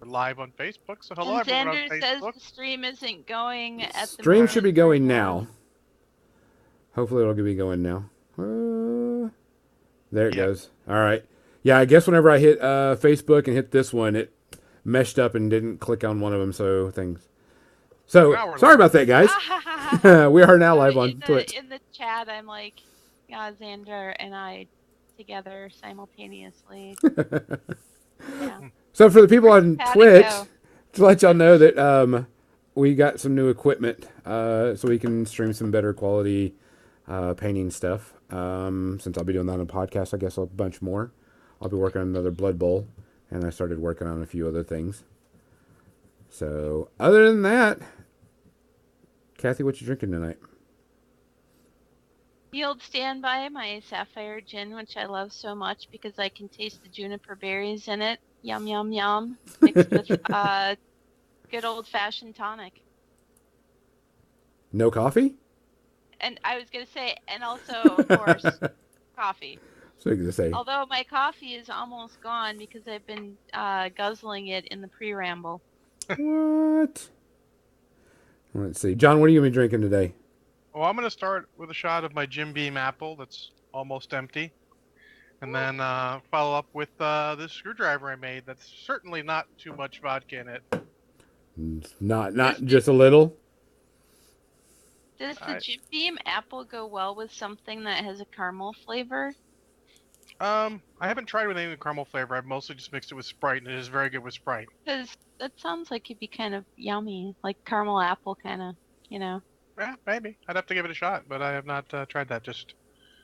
We're live on Facebook, so hello And everyone on Xander says Facebook. the stream isn't going at the Stream should moment be right going now. now. Hopefully it'll be going now. There it Yep. goes. All right. Yeah, I guess whenever I hit Facebook and hit this one, it meshed up and didn't click on one of them. So things. So So now we're sorry live. about that, guys. Ah, ha, ha, ha, ha. We are now live Sorry, on Twitch. in the chat, I'm like, yeah, Xander and I together simultaneously. Yeah. So for the people on How'd it Twitch, go? to let y'all know that we got some new equipment, so we can stream some better quality painting stuff. Since I'll be doing that on a podcast, I guess a bunch more. I'll be working on another Blood Bowl, and I started working on a few other things. So other than that, Kathy, what you drinking tonight? The old standby, my Sapphire Gin, which I love so much because I can taste the juniper berries in it. Yum, yum, yum. Mixed with good old-fashioned tonic. No coffee? And I was going to say, and also, of course, coffee. So you're gonna say Although my coffee is almost gone because I've been guzzling it in the pre-ramble. what? Let's see, John. What are you gonna be drinking today? Well, I'm going to start with a shot of my Jim Beam apple that's almost empty. And then follow up with this screwdriver I made that's certainly not too much vodka in it. Not just a little. Does the Jim Beam apple go well with something that has a caramel flavor? I haven't tried with any of the caramel flavor. I've mostly just mixed it with Sprite, and it is very good with Sprite. Because that sounds like it'd be kind of yummy, like caramel apple kind of, you know. Yeah, maybe. I'd have to give it a shot, but I have not tried that. Just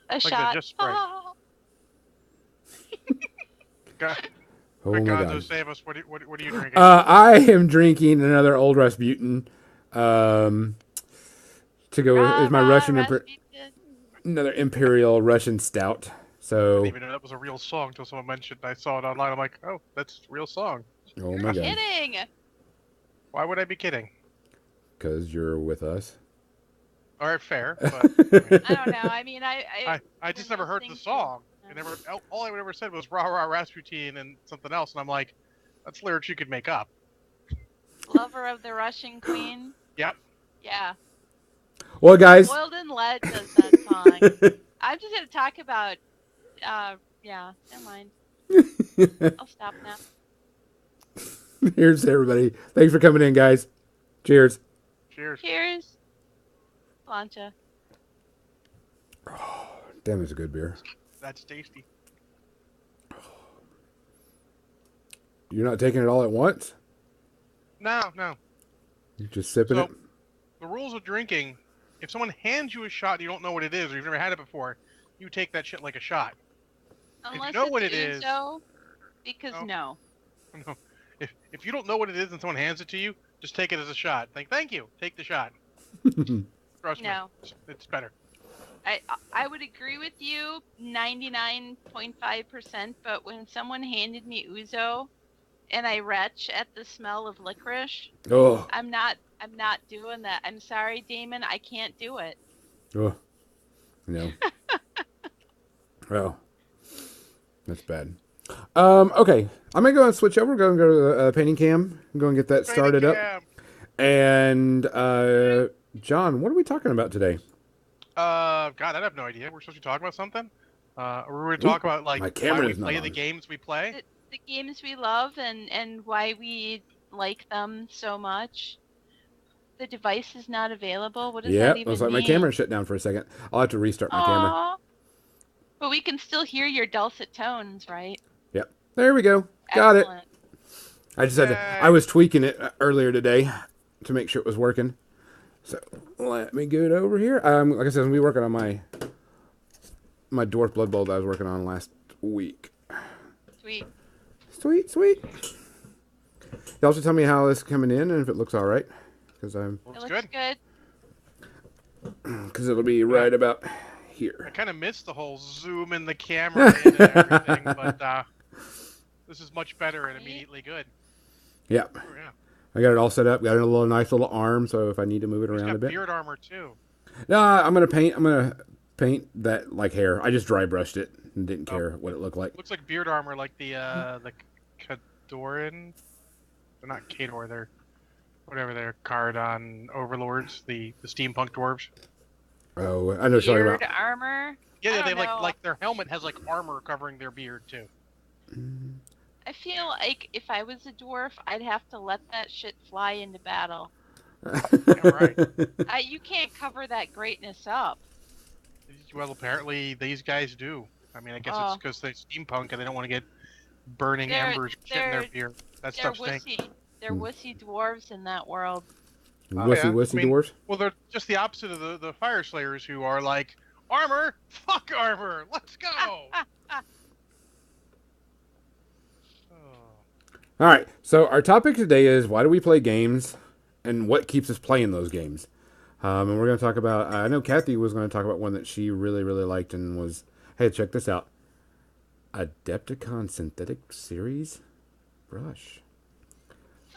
A like shot. just Sprite. Ah! Oh Quick, my Gonzo, god. save us. What are you drinking? I am drinking another old Rasputin. To go is my Russian Rasputin. another Imperial Russian Stout. I So didn't even know that was a real song until someone mentioned. I saw it online. I'm like, oh, that's a real song. oh my god, Kidding. Why would I be kidding? because you're with us. All right, fair. But I don't know. I mean, I just never heard the song. I never. All I ever said was rah rah Rasputin and something else, and I'm like, that's lyrics you could make up. Lover of the Russian Queen. Yep. Yeah. Well, guys, Boiled in Lead does that song. I'm just gonna talk about. Yeah. Never mind. I'll stop now. here's everybody. Thanks for coming in, guys. Cheers. Cheers. Cheers. Plancha. Damn, it's a good beer. That's tasty. You're not taking it all at once. No. You're just sipping So, it. the rules of drinking: if someone hands you a shot, and you don't know what it is, or you've never had it before, you take that shit like a shot. Unless know it's what it is- Gonzo, because No. no. No. If you don't know what it is and someone hands it to you, just take it as a shot. Thank you. Take the shot. Trust No. me, it's better. I would agree with you 99.5%, but when someone handed me Uzo and I retch at the smell of licorice, Oh, I'm not doing that. I'm sorry, Damon, I can't do it. oh, no. Oh, that's bad. Okay, I'm gonna go and switch over. We're gonna go to the painting cam. I'm going to get that started up. Yeah. And John, what are we talking about today? God, I have no idea. We're supposed to be talking about something. We're going to talk about like my why camera we is not play on. the games we play. The games we love and why we like them so much. The device is not available. What does that Yeah, even looks like mean? my camera shut down for a second. I'll have to restart my camera. Aw. But we can still hear your dulcet tones, right? Yep, there we go. Got it. Excellent. I just had to. I was tweaking it earlier today to make sure it was working. So let me get over here. Like I said, I'm gonna be working on my Dwarf Blood Bowl that I was working on last week. Sweet. Sweet. Y'all should tell me how this is coming in and if it looks all right, because It looks good. because it'll be right about I here. kind of missed the whole zoom in the camera and everything, but this is much better and immediately good. Yep. Oh, yeah. I got it all set up. Got a nice little arm, so if I need to move it He's around got a bit. beard armor too. No, I'm gonna paint that like hair. I just dry brushed it and didn't care what it looked like. Looks like beard armor, like the Cadoran They're not Khador. They're whatever their Cardon overlords, the steampunk dwarves. Oh, I know what you're Beard talking about. armor. Yeah, I they don't know. like their helmet has like armor covering their beard too. I feel like if I was a dwarf, I'd have to let that shit fly into battle. Yeah, right. You can't cover that greatness up. Well, apparently these guys do. I mean, I guess it's Oh, because they're steampunk and they don't want to get burning they're embers and shit in their they're beard. That they're stuff stinks. they're wussy dwarves in that world. Oh Wussy yeah, wussy I mean, dwarves. well, they're just the opposite of the fire slayers who are like armor, fuck armor, let's go. Oh. All right. So our topic today is why do we play games, and what keeps us playing those games. And we're going to talk about. I know Kathy was going to talk about one that she really liked and was. Hey, check this out. Adepticon Synthetic Series brush.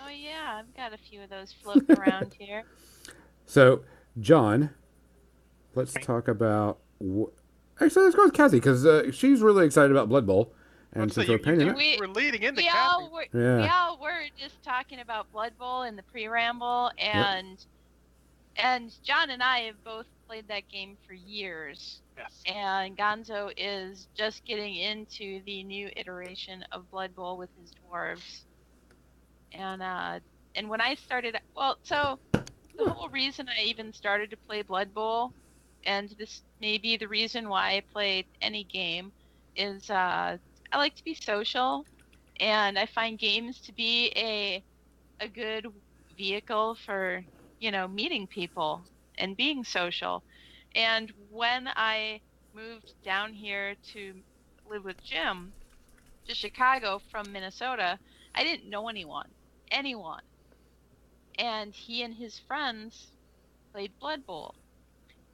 Oh yeah, I've got a few of those floating around here. So, John, let's talk about. Actually, let's go with Kathy because she's really excited about Blood Bowl, and Let's since say we're painting it, we're leading into We Kathy. all were Yeah. we all were just talking about Blood Bowl in the pre-ramble, and John and I have both played that game for years. Yes. And Gonzo is just getting into the new iteration of Blood Bowl with his dwarves. And when I started, well, so the whole reason I even started to play Blood Bowl, and this may be the reason why I play any game, is I like to be social, and I find games to be a good vehicle for, meeting people and being social. And when I moved down here to live with Jim to Chicago from Minnesota, I didn't know anyone. And he and his friends played Blood Bowl.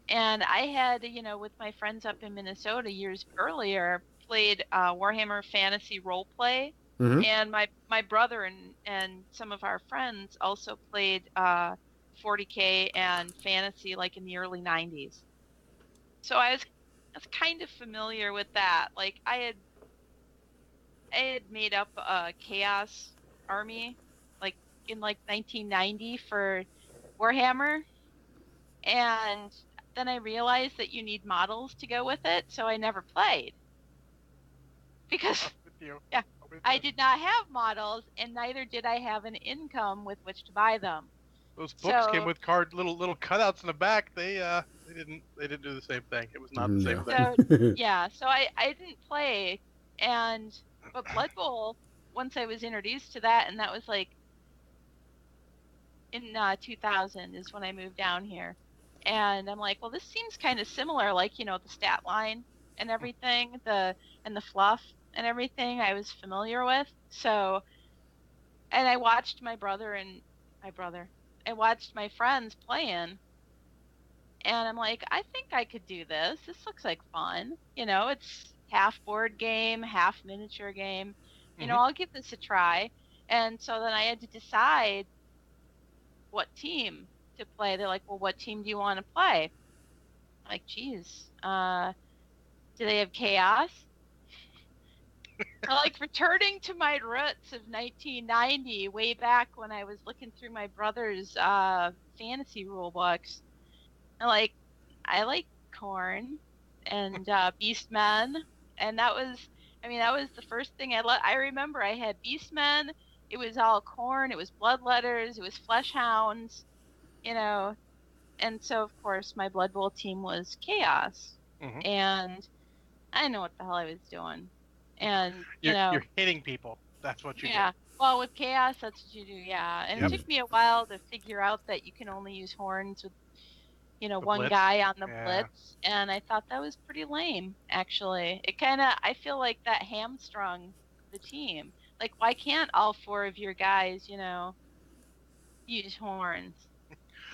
And I had, with my friends up in Minnesota years earlier, played Warhammer Fantasy Roleplay. Mhm. And my brother and some of our friends also played 40K and fantasy like in the early 90s. So I was kind of familiar with that. Like I had made up a chaos army like in like 1990 for Warhammer, and then I realized that you need models to go with it, so I never played because With you. yeah, With I you. did not have models, and neither did I have an income with which to buy them. Those books So- came with little cutouts in the back. They didn't do the same thing. It was not the same No. thing. So yeah, so I didn't play, but Blood Bowl, once I was introduced to that, and that was like in 2000 is when I moved down here, and I'm like, well, this seems kind of similar, like the stat line and everything, and the fluff and everything I was familiar with. So, and I watched I watched my friends playing. And I'm like, I think I could do this. This looks like fun. It's half board game, half miniature game. Mhm. I'll give this a try. And so then I had to decide what team to play. They're like, well, what team do you want to play? I'm like, geez, do they have chaos? I like returning to my roots of 1990, way back when I was looking through my brother's fantasy rule books. I like Corn and Beastmen, and that was the first thing I remember. I had Beastmen. It was all Corn. It was Bloodletters. It was Fleshhounds, and so of course my Blood Bowl team was Chaos, Mhm. and I didn't know what the hell I was doing, and You're hitting people. That's what you yeah. Well, with Chaos, that's what you do, yeah. And Yep. it took me a while to figure out that you can only use horns with one blitz? guy on the Yeah. blitz, and I thought that was pretty lame, actually. I feel like that hamstrung the team. Like, why can't all four of your guys, use horns?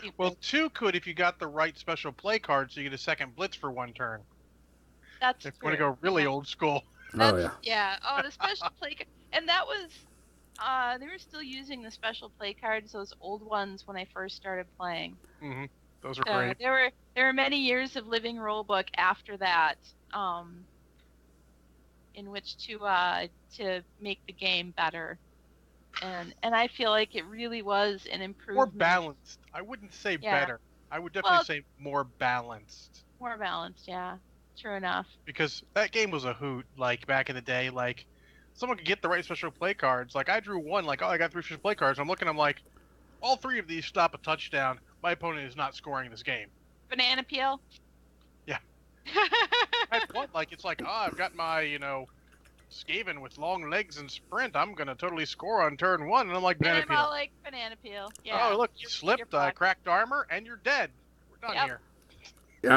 do. Well, two could if you got the right special play card, so you get a second blitz for one turn. That's If you true. want to go really Yeah. old school. Oh yeah. Yeah. Oh, the special play card. And that was, they were still using the special play cards, those old ones, when I first started playing. Hmm. Those are So great. there were many years of living rulebook after that, in which to make the game better. and I feel like it really was an More improvement. balanced. I wouldn't say Yeah. better. I would definitely Well, say more balanced. more balanced, yeah. True enough. Because that game was a hoot. Like back in the day, like someone could get the right special play cards. Like I drew one, like, oh, I got 3 special play cards. I'm looking, I'm like, all 3 of these stop a touchdown. My opponent is not scoring this game. Banana peel. Yeah. I had one, like, it's like, I've got my, Skaven with long legs and sprint. I'm gonna totally score on turn 1, and I'm like, And banana I'm all peel. like banana peel. Yeah. Oh, look, you You're slipped, fucked. cracked armor, and you're dead. We're done Yep. here.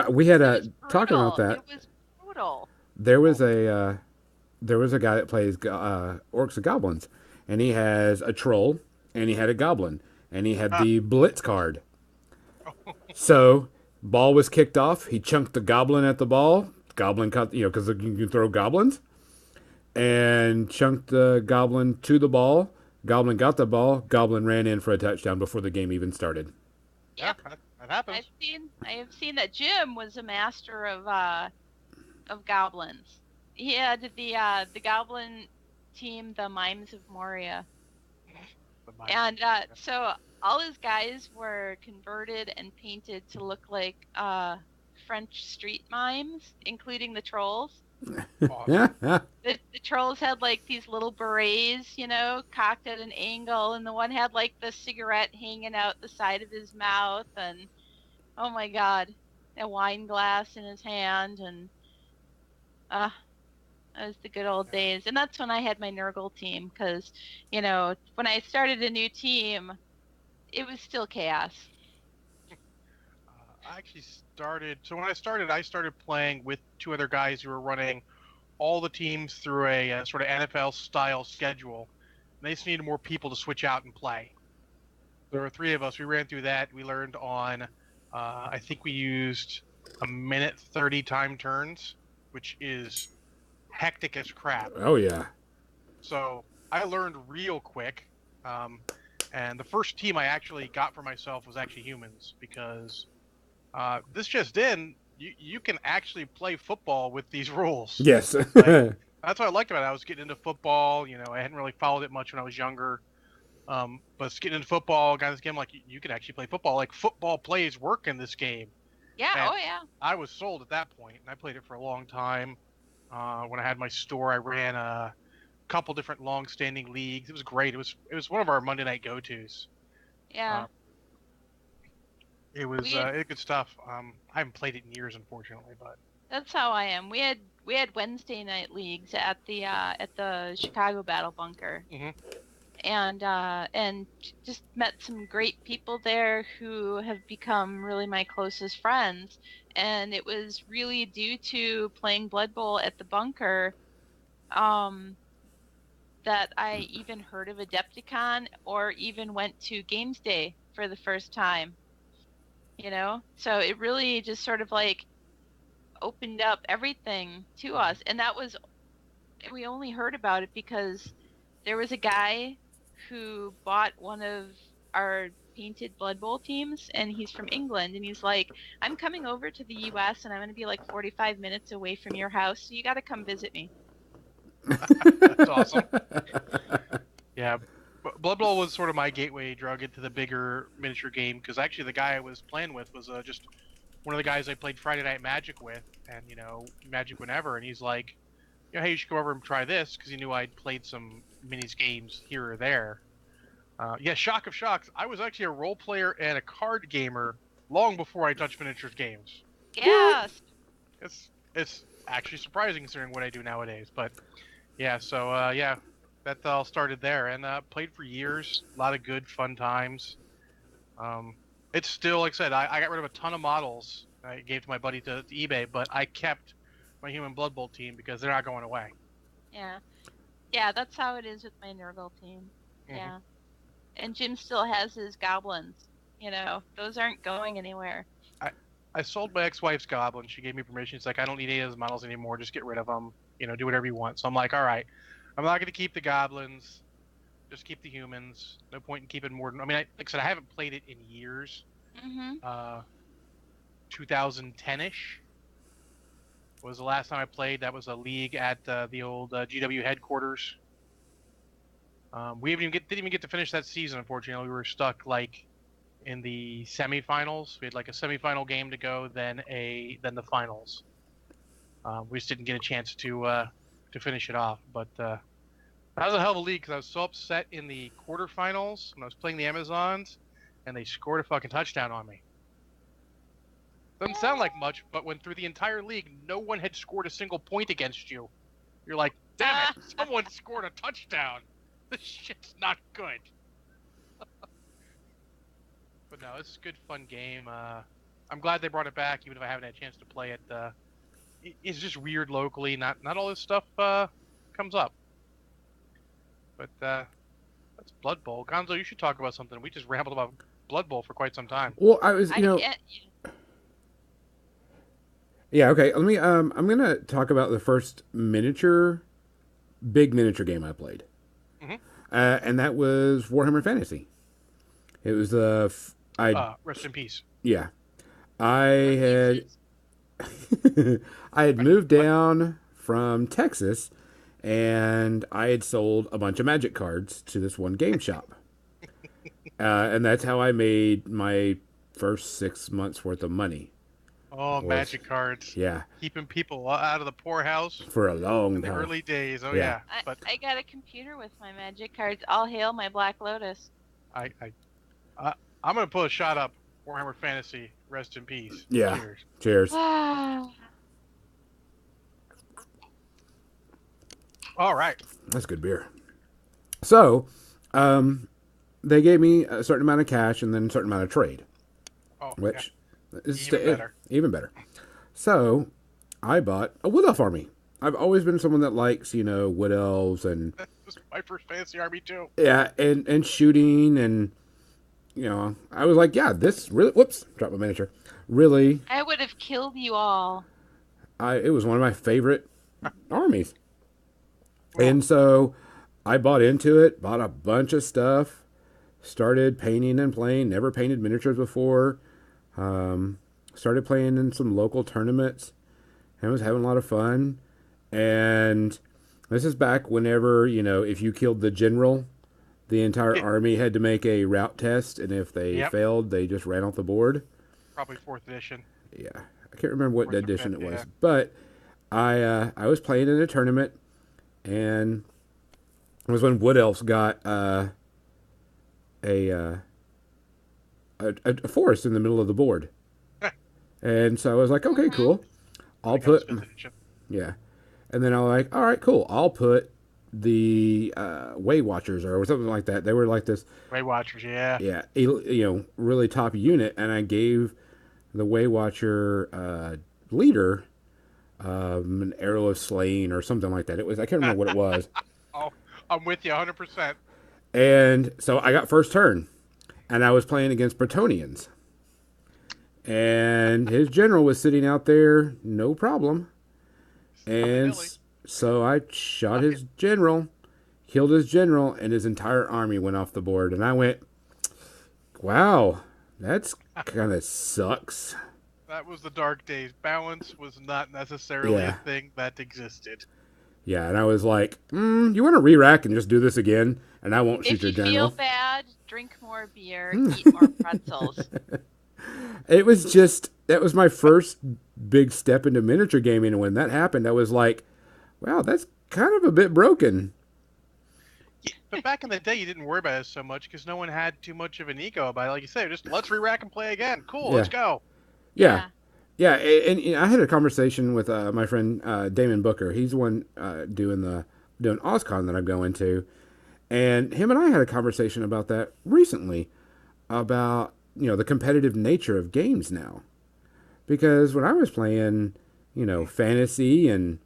We had It was talking about brutal. that. It was brutal. There was a guy that plays orcs and goblins, and he has a troll, and he had a goblin, and he had the blitz card. So ball was kicked off. He chunked the goblin at the ball. Goblin cut, because you can throw goblins, and chunked the goblin to the ball. Goblin got the ball. Goblin ran in for a touchdown before the game even started. Yeah, Yep. that happens. I have seen that Jim was a master of goblins. He had the goblin team, the Mimes of Moria. And so all his guys were converted and painted to look like French street mimes, including the trolls. Awesome. The trolls had like these little berets, cocked at an angle, and the one had like the cigarette hanging out the side of his mouth, and oh my god, a wine glass in his hand, and that was the good old days. And that's when I had my Nurgle team, because when I started a new team, it was still chaos. I actually started. So when I started playing with 2 other guys who were running all the teams through a sort of NFL style schedule. And they just needed more people to switch out and play. There were 3 of us. We ran through that. We learned on, I think we used a minute 30 time turns, which is hectic as crap. Oh yeah. So I learned real quick. And the first team I actually got for myself was actually humans, because this just in, you can actually play football with these rules. Yes. Like, that's what I liked about it. I was getting into football. I hadn't really followed it much when I was younger. But getting into football, got this game, like, you can actually play football. Like, football plays work in this game. Yeah, And oh yeah. I was sold at that point, and I played it for a long time. When I had my store, I ran a couple different long-standing leagues. It was great. It was one of our Monday night go-tos. Yeah. It was good stuff. I haven't played it in years, unfortunately, but That's how I am. We had Wednesday night leagues at the Chicago Battle Bunker. Mhm. And just met some great people there who have become really my closest friends. And it was really due to playing Blood Bowl at the bunker that I even heard of Adepticon or even went to Games Day for the first time. So it really just sort of like opened up everything to us. And we only heard about it because there was a guy who bought one of our painted Blood Bowl teams, and he's from England, and he's like, I'm coming over to the US and I'm going to be like 45 minutes away from your house, so you got to come visit me. that's awesome. Yeah, Blood Bowl was sort of my gateway drug into the bigger miniature game, because actually the guy I was playing with was just one of the guys I played Friday Night Magic with, and Magic Whenever, and he's like, hey, you should go over and try this, because he knew I'd played some minis games here or there. Shock of shocks, I was actually a role player and a card gamer long before I touched miniatures games. Yes. It's actually surprising considering what I do nowadays, but yeah, so that all started there, and played for years. A lot of good, fun times. It's still, like I said, I got rid of a ton of models I gave to my buddy to eBay, but I kept my human Blood Bowl team because they're not going away. Yeah, that's how it is with my Nurgle team. Mhm. Yeah. And Jim still has his goblins. Those aren't going anywhere. I sold my ex-wife's goblin. She gave me permission. She's like, I don't need any of those models anymore. Just get rid of them. Do whatever you want. So I'm like, all right. I'm not going to keep the goblins. Just keep the humans. No point in keeping more than... I mean, like I said, I haven't played it in years. Mm-hmm. 2010-ish was the last time I played. That was a league at the old GW headquarters. We didn't even get to finish that season. Unfortunately, we were stuck like in the semifinals. We had like a semifinal game to go, then the finals. We just didn't get a chance to finish it off. But that was a hell of a league because I was so upset in the quarterfinals when I was playing the Amazons, and they scored a fucking touchdown on me. Doesn't sound like much, but when through the entire league no one had scored a single point against you, you're like, damn it, someone scored a touchdown. This shit's not good. But no, it's a good, fun game. I'm glad they brought it back, even if I haven't had a chance to play it. It's just weird locally. Not all this stuff comes up. But that's Blood Bowl. Gonzo, you should talk about something. We just rambled about Blood Bowl for quite some time. Well, I was, yeah, okay. Let me. I'm gonna talk about the first big miniature game I played, and that was Warhammer Fantasy. It was rest in peace. Yeah, I had moved down from Texas, and I had sold a bunch of Magic cards to this one game shop, and that's how I made my first 6 months worth of money. Oh, Magic cards. Yeah. Keeping people out of the poorhouse. For a long in time. the early days. Oh, yeah. But I got a computer with my Magic cards. All hail my Black Lotus. I'm going to put a shot up. Warhammer Fantasy. Rest in peace. Yeah. Cheers. Cheers. All right. That's good beer. So, they gave me a certain amount of cash and then a certain amount of trade. Oh, which is even better. So, I bought a Wood Elf army. I've always been someone that likes, Wood Elves and... That was my first fantasy army, too. Yeah, and shooting and... I was like, yeah, this really... Whoops, dropped my miniature. Really... I would have killed you all. It was one of my favorite armies. And so I bought into it, bought a bunch of stuff, started painting and playing, never painted miniatures before, started playing in some local tournaments, and was having a lot of fun. And this is back whenever, if you killed the general, the entire army had to make a route test, and if they failed, they just ran off the board. Probably 4th edition. Yeah. I can't remember what edition it was. But I was playing in a tournament, and it was when Wood Elves got a forest in the middle of the board. And so I was like, okay, cool. I'll put... Yeah. And then I was like, all right, cool. I'll put the Way Watchers or something like that. They were like this... Way Watchers, yeah. Yeah. Really top unit. And I gave the Way Watcher leader... an arrow of slaying or something like that. I can't remember what it was. Oh, I'm with you 100%. And so I got first turn, and I was playing against Bretonians, and his general was sitting out there, no problem. And so I shot his general, killed his general, and his entire army went off the board. And I went, wow, that's kind of sucks. That was the dark days. Balance was not necessarily a thing that existed. Yeah, and I was like, you want to re-rack and just do this again, and I won't shoot your general. If you feel bad, drink more beer, eat more pretzels. It was just, that was my first big step into miniature gaming, and when that happened, I was like, wow, that's kind of a bit broken. Yeah, but back in the day, you didn't worry about it so much because no one had too much of an ego about it. Like you said, just let's re-rack and play again. Cool, let's go. Yeah. Yeah, and I had a conversation with my friend Damon Booker. He's the one doing OzCon that I'm going to. And him and I had a conversation about that recently, about, the competitive nature of games now. Because when I was playing, fantasy and...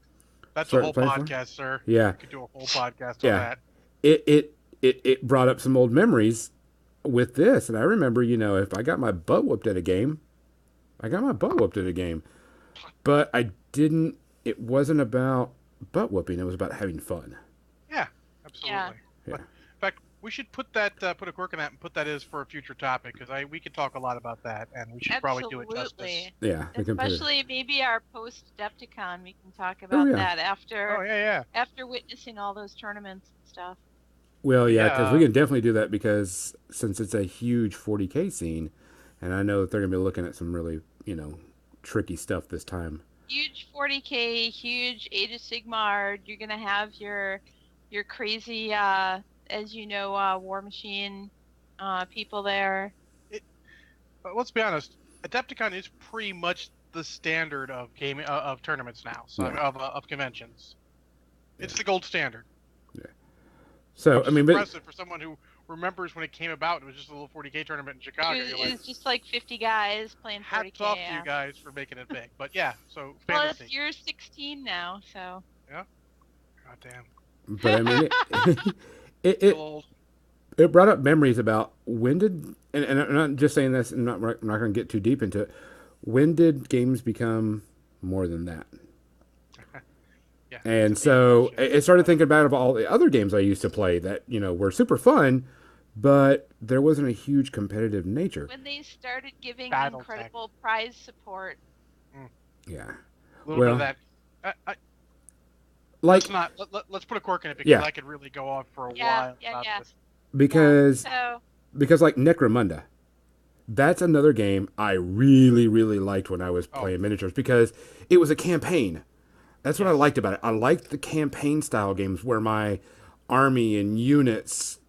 That's a whole podcast, sir. Yeah. You could do a whole podcast on that. It brought up some old memories with this. And I remember, if I got my butt whooped at a game... But it wasn't about butt whooping. It was about having fun. Yeah, absolutely. Yeah. In fact, we should put a quirk in that and put that as for a future topic because we could talk a lot about that and we should probably do it justice. Yeah. Especially maybe our post-Depticon, we can talk about that after witnessing all those tournaments and stuff. Well, But yeah, yeah, because we can definitely do that because since it's a huge 40K scene, and I know that they're going to be looking at some really, tricky stuff this time. Huge 40K, huge Age of Sigmar. You're gonna have your crazy, as you know, War Machine, people there. but let's be honest, Adepticon is pretty much the standard of gaming of tournaments now. So Yeah. of conventions, it's the gold standard. So, Which I is mean, but impressive for someone who remembers when it came about. It was just a little 40K tournament in Chicago. It You're was, like, it was just like 50 guys playing 40K. hats off to you guys for making it big. But yeah, so Well, fantasy. you're 16 now, so. Yeah. God damn. but I mean, it Still old. it brought up memories about when did, and I'm not just saying this, I'm not going to get too deep into it. When did games become more than that? Yeah. And it's a so big question. it started thinking about all the other games I used to play that, were super fun, but there wasn't a huge competitive nature. When they started giving Battletech. incredible prize support. Yeah. A little bit of that. Like, Let's put a cork in it because Yeah. I could really go on for a Yeah, while yeah, about yeah. this. because So, like Necromunda, that's another game I really, really liked when I was Oh. playing miniatures because it was a campaign. That's what I liked about it. I liked the campaign style games where my army and units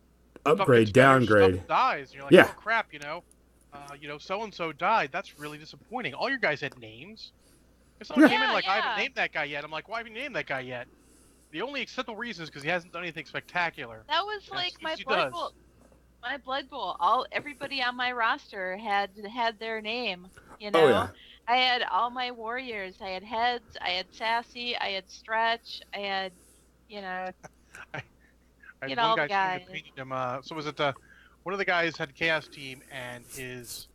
Stuff upgrade, gets better, downgrade. Stuff dies. And you're like, Yeah. oh crap, so and so died. That's really disappointing. All your guys had names. If someone Yeah. came in like, I Yeah. haven't named that guy yet. I'm like, why haven't you named that guy yet? The only acceptable reason is because he hasn't done anything spectacular. that was That's like my what he Blood does. Bowl. My Blood Bowl. Everybody on my roster had their name. You know, Oh, yeah. I had all my warriors. I had heads. I had sassy. I had stretch. I had, you know, I You had know, one the guy guys. painted him. So was it one of the guys had Chaos Team and his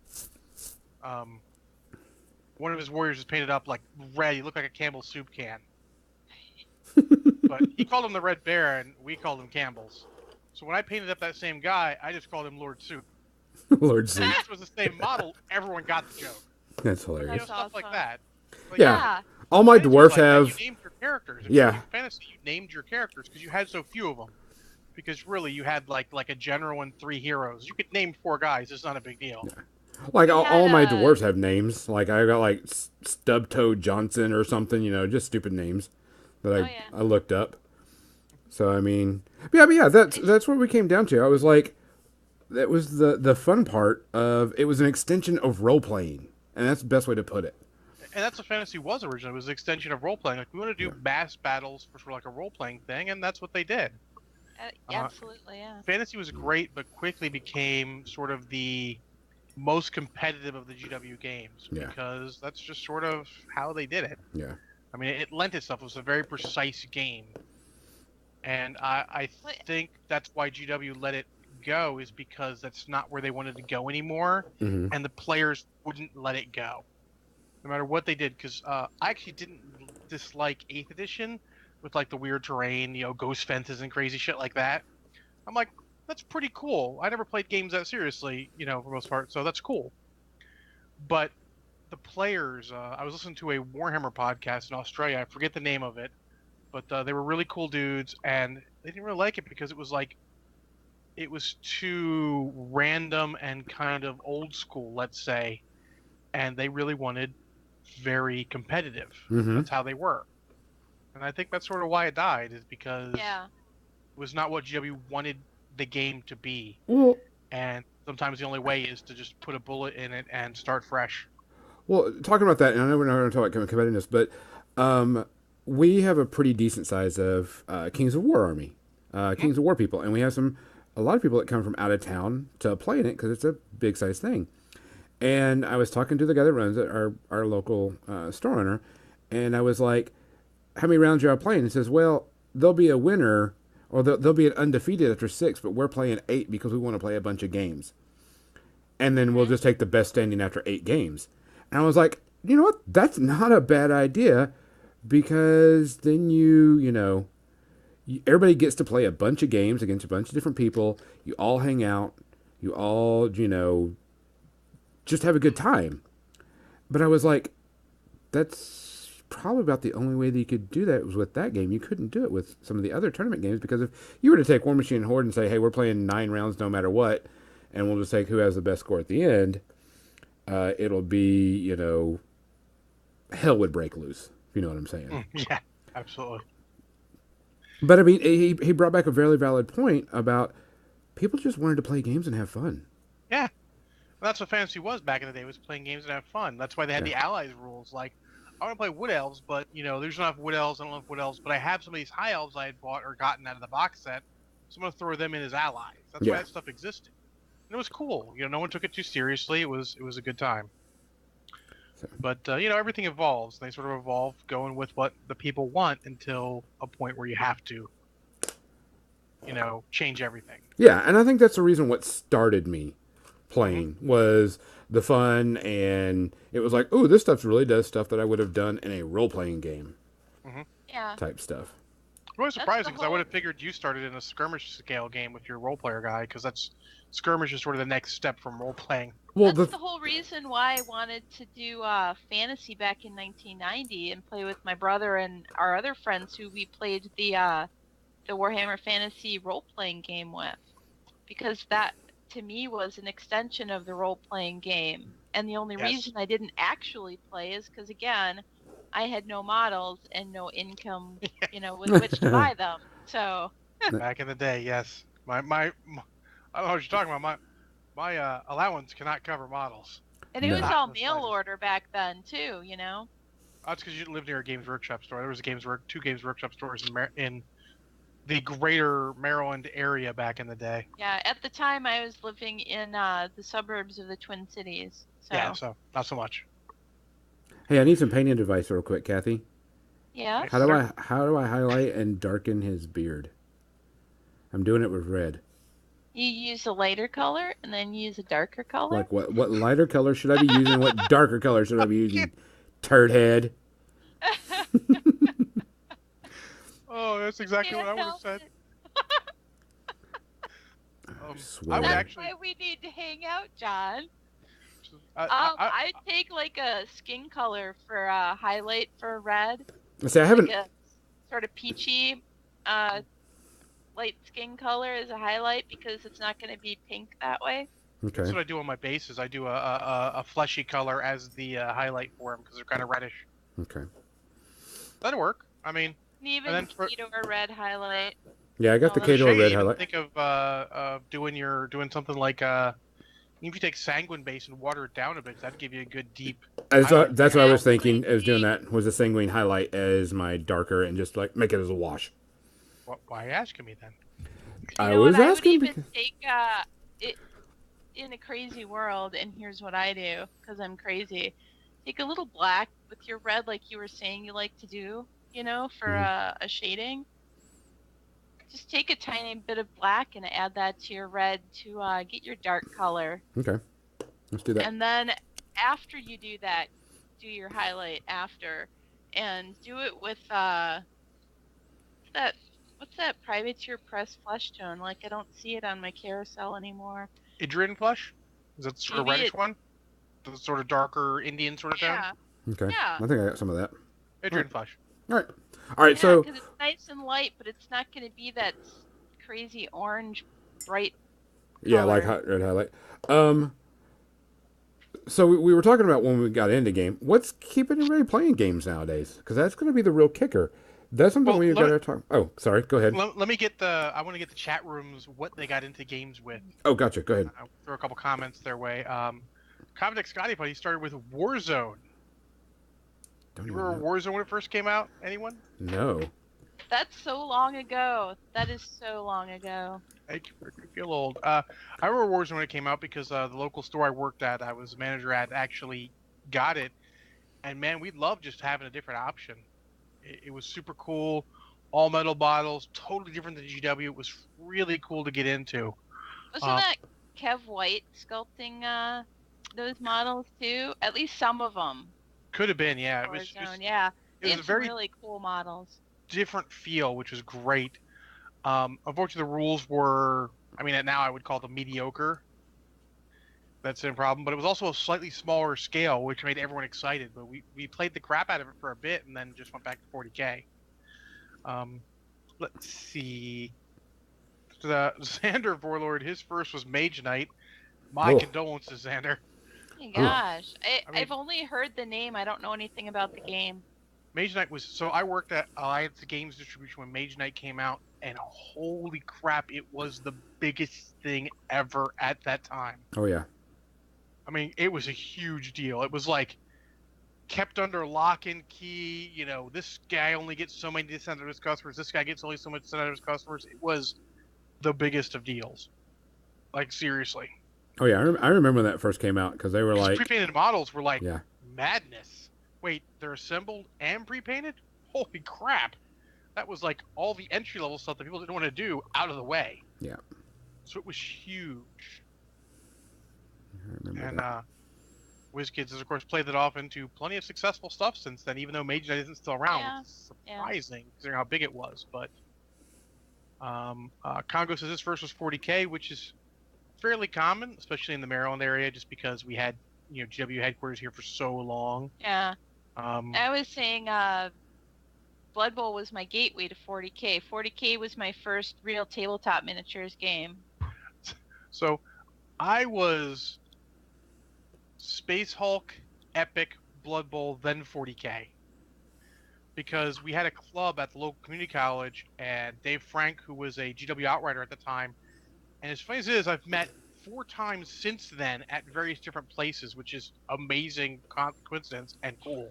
one of his warriors was painted up like red. He looked like a Campbell's soup can. But he called him the Red Bear, and we called him Campbell's. So when I painted up that same guy, I just called him Lord Soup. Lord Since Soup. this was the same model, everyone got the joke. That's You know, hilarious. stuff like awesome. that. Like, Yeah. All my fantasy was dwarves like that. have. You named your characters. If Yeah. you played fantasy, you named your characters because you had so few of them. Because really, you had like a general and 3 heroes. You could name 4 guys. It's not a big deal. Like We all had, my dwarves have names. Like I got like Stubtoe Johnson or something. Just stupid names that Oh, yeah. I looked up. So I mean, yeah. That's what we came down to. I was like, that was the fun part of it. Was an extension of role playing, and that's the best way to put it. And that's what fantasy was originally. It was an extension of role playing. Like we want to do mass battles for sort of like a role playing thing, and that's what they did. Absolutely, yeah. Fantasy was great, but quickly became sort of the most competitive of the GW games Yeah. because that's just sort of how they did it. Yeah. I mean, it lent itself. It was a very precise game, and I What- think that's why GW let it go is because that's not where they wanted to go anymore, hmm and the players wouldn't let it go, no matter what they did. Because I actually didn't dislike 8th edition with like the weird terrain, ghost fences and crazy shit like that. I'm like, that's pretty cool. I never played games that seriously, for the most part, so that's cool. But the players, I was listening to a Warhammer podcast in Australia. I forget the name of it, but they were really cool dudes, and they didn't really like it because it was too random and kind of old school, let's say, and they really wanted very competitive. hmm That's how they were, and I think that's sort of why it died, is because Yeah. it was not what GW wanted the game to be, Well, and sometimes the only way is to just put a bullet in it and start fresh. talking about that, and I know we're not going to talk about competitiveness, but we have a pretty decent size of Kings of War army, Kings of War people, and we have a lot of people that come from out of town to play in it because it's a big size thing. And I was talking to the guy that runs it, our local store owner, and I was like, "How many rounds are you playing?" He says, "Well, there'll be a winner, or there'll be an undefeated after 6, but we're playing 8 because we want to play a bunch of games, and then we'll just take the best standing after 8 games." And I was like, "You know what? That's not a bad idea, because then everybody gets to play a bunch of games against a bunch of different people. You all hang out. You all, just have a good time." But I was like, that's probably about the only way that you could do that was with that game. You couldn't do it with some of the other tournament games because if you were to take War Machine and Horde and say, hey, we're playing 9 rounds no matter what, and we'll just take who has the best score at the end, it'll be, hell would break loose, if you know what I'm saying. Yeah, absolutely. But I mean, he brought back a very valid point about people just wanted to play games and have fun. Yeah. That's what fantasy was back in the day, was playing games and have fun. That's why they had the allies rules. Like, I want to play wood elves, but, there's not enough wood elves. I don't have wood elves, but I have some of these high elves I had bought or gotten out of the box set, so I'm going to throw them in as allies. That's why that stuff existed. And it was cool. No one took it too seriously. It was a good time. So. But, everything evolves. They sort of evolve going with what the people want until a point where you have to, change everything. Yeah, and I think that's the reason what started me playing was the fun, and it was like, oh, this stuff really does stuff that I would have done in a role-playing game. Yeah. Type stuff. It was surprising because I would have figured you started in a skirmish scale game with your role-player guy, because skirmish is sort of the next step from role-playing. Well, that's the whole reason why I wanted to do fantasy back in 1990 and play with my brother and our other friends who we played the Warhammer Fantasy role-playing game with, because that to me was an extension of the role-playing game. And the only reason I didn't actually play is because, again, I had no models and no income, with which to buy them. So back in the day, yes. My I don't know what you're talking about. My allowance cannot cover models. And it was all mail order back then too, That's because you lived near a Games Workshop store. There was two Games Workshop stores in the greater Maryland area back in the day. Yeah, at the time I was living in the suburbs of the Twin Cities. So. Yeah, so not so much. Hey, I need some painting advice real quick, Kathy. Yeah. How do I highlight and darken his beard? I'm doing it with red. You use a lighter color and then you use a darker color? Like what lighter color should I be using? What darker color should I be using? Turd head. Oh, that's exactly what I would have said. That's why we need to hang out, John. I'd take like a skin color for a highlight for red. See, I haven't. Like a sort of peachy light skin color as a highlight because it's not going to be pink that way. Okay. That's what I do on my bases. I do a fleshy color as the highlight for them because they're kind of reddish. Okay. That'd work. I mean. And even Keto red highlight. Yeah, I got the Keto red highlight. Think of doing something like if you take Sanguine base and water it down a bit, that'd give you a good deep. That's what I was thinking. As doing that was a Sanguine highlight as my darker and just like make it as a wash. Why are you asking me then? I was asking. I would even take it in a crazy world, and here's what I do because I'm crazy. Take a little black with your red, like you were saying you like to do. For a shading. Just take a tiny bit of black and add that to your red to get your dark color. Okay. Let's do that. And then after you do that, do your highlight after. And do it with, what's that Privateer Press flesh tone? Like, I don't see it on my carousel anymore. Idrian flesh? Is that the sort of reddish one? The sort of darker Indian sort of tone? Okay. Yeah. I think I got some of that. Idrian flesh. All right. So because it's nice and light, but it's not going to be that crazy orange, bright. Yeah, like red highlight. So we were talking about when we got into game. What's keeping everybody playing games nowadays? Because that's going to be the real kicker. That's something we've got to talk. Oh, sorry. Go ahead. Let me get I want to get the chat rooms what they got into games with. Oh, gotcha. Go ahead. I'll throw a couple comments their way. Comdex Scotty Buddy started with Warzone. You remember Warzone when it first came out? Anyone? No. That's so long ago. That is so long ago. I feel old. I remember Warzone when it came out because the local store I worked at, I was a manager at, actually got it. And man, we loved just having a different option. It was super cool. All metal bottles, totally different than GW. It was really cool to get into. Wasn't that Kev White sculpting those models too? At least some of them. Could have been, yeah. It was a very really cool models. Different feel, which was great. Unfortunately, the rules were, now I would call them mediocre. That's a problem, but it was also a slightly smaller scale, which made everyone excited. But we played the crap out of it for a bit, and then just went back to 40K. Let's see. The Xander Warlord, his first was Mage Knight. My Oh. condolences, Xander. Oh my gosh. I mean- I've only heard the name. I don't know anything about the game. Mage Knight was so I worked at Alliance Games Distribution when Mage Knight came out, and holy crap, it was the biggest thing ever at that time. Oh yeah. I mean, it was a huge deal. It was like kept under lock and key. You know, this guy only gets so many % of his customers. This guy gets only so much % of his customers. It was the biggest of deals. Like seriously. Oh yeah. I remember when that first came out because they were like, Pre-painted models were like yeah. madness. Wait, they're assembled and pre-painted? Holy crap! That was like all the entry-level stuff that people didn't want to do out of the way. Yeah. So it was huge. I remember And that. WizKids has of course played that off into plenty of successful stuff since then, even though Mage Knight isn't still around. Yeah, It's surprising considering how big it was. But Congo says his first was 40K, which is fairly common, especially in the Maryland area, just because we had GW headquarters here for so long. Yeah. I was saying Blood Bowl was my gateway to 40K. 40K was my first real tabletop miniatures game. So I was Space Hulk, Epic, Blood Bowl, then 40K. Because we had a club at the local community college, and Dave Frank, who was a GW Outrider at the time, and as funny as it is, I've met 4 times since then at various different places, which is amazing coincidence and cool.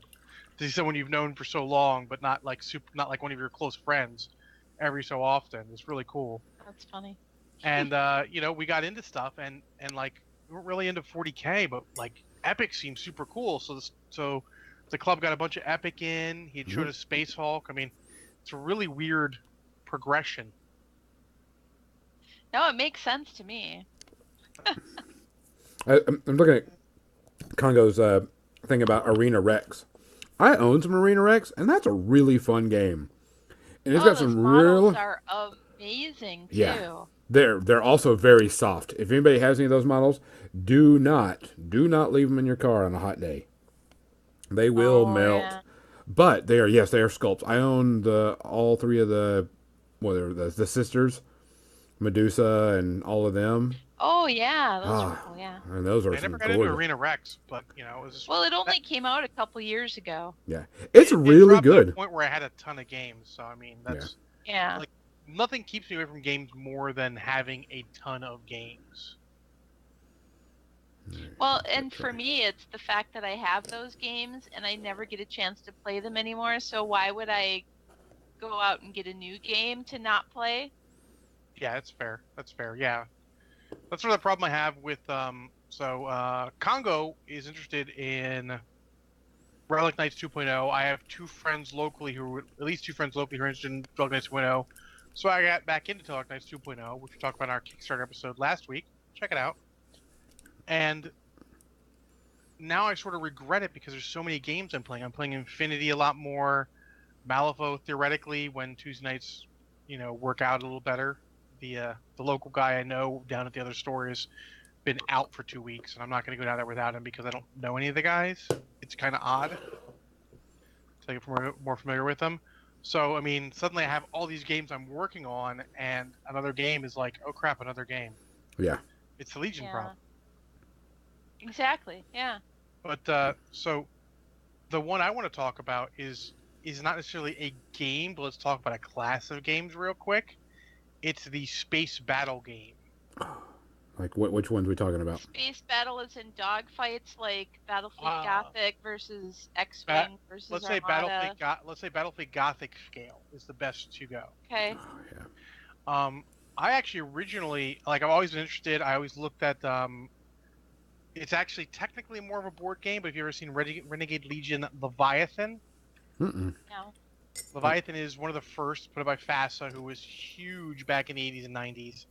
To see someone you've known for so long, but not like one of your close friends, every so often. It's really cool. That's funny. And we got into stuff, and like we weren't really into 40K, but like Epic seemed super cool. So the club got a bunch of Epic in. He showed us Space Hulk. I mean, it's a really weird progression. No, it makes sense to me. I'm looking at Congo's thing about Arena Rex. I own some Arena Rex, and that's a really fun game. And it's got some models real. Are amazing too. Yeah. They're also very soft. If anybody has any of those models, do not leave them in your car on a hot day. They will melt. Yeah. But they are sculpts. I own all 3 of the sisters, Medusa and all of them. Oh yeah, those are cool. Yeah. And those are I some never got into gorgeous. Arena Rex, but it was. Well, it only came out a couple years ago. Yeah, it's really dropped to good. a point where I had a ton of games, so I mean that's Yeah. Like, nothing keeps me away from games more than having a ton of games. Well, and for me, it's the fact that I have those games and I never get a chance to play them anymore. So why would I go out and get a new game to not play? Yeah, that's fair. Yeah, that's sort of the problem I have with Congo is interested in Relic Knights 2.0. I have 2 friends locally who are interested in Relic Knights 2.0. So I got back into Relic Knights 2.0, which we talked about in our Kickstarter episode last week. Check it out. And now I sort of regret it because there's so many games I'm playing. I'm playing Infinity a lot more. Malifaux, theoretically, when Tuesday nights, work out a little better. The local guy I know down at the other store has been out for 2 weeks, and I'm not going to go down there without him because I don't know any of the guys. It's kind of odd to get more familiar with them. So, I mean, suddenly I have all these games I'm working on, and another game is like, oh crap, another game. Yeah. It's the Legion problem. Exactly. Yeah. But so the one I want to talk about is not necessarily a game, but let's talk about a class of games real quick. It's the space battle game. Like which ones are we talking about? Space battle is in dogfights like Battlefield Gothic versus X-Wing versus let's Armada. Let's say Battlefield Gothic scale is the best to go. Okay. Oh, yeah. I actually originally I've always been interested. I always looked at it's actually technically more of a board game, but have you ever seen Renegade Legion Leviathan? Mm-mm. No. Leviathan is one of the first put up by FASA, who was huge back in the 80s and 90s.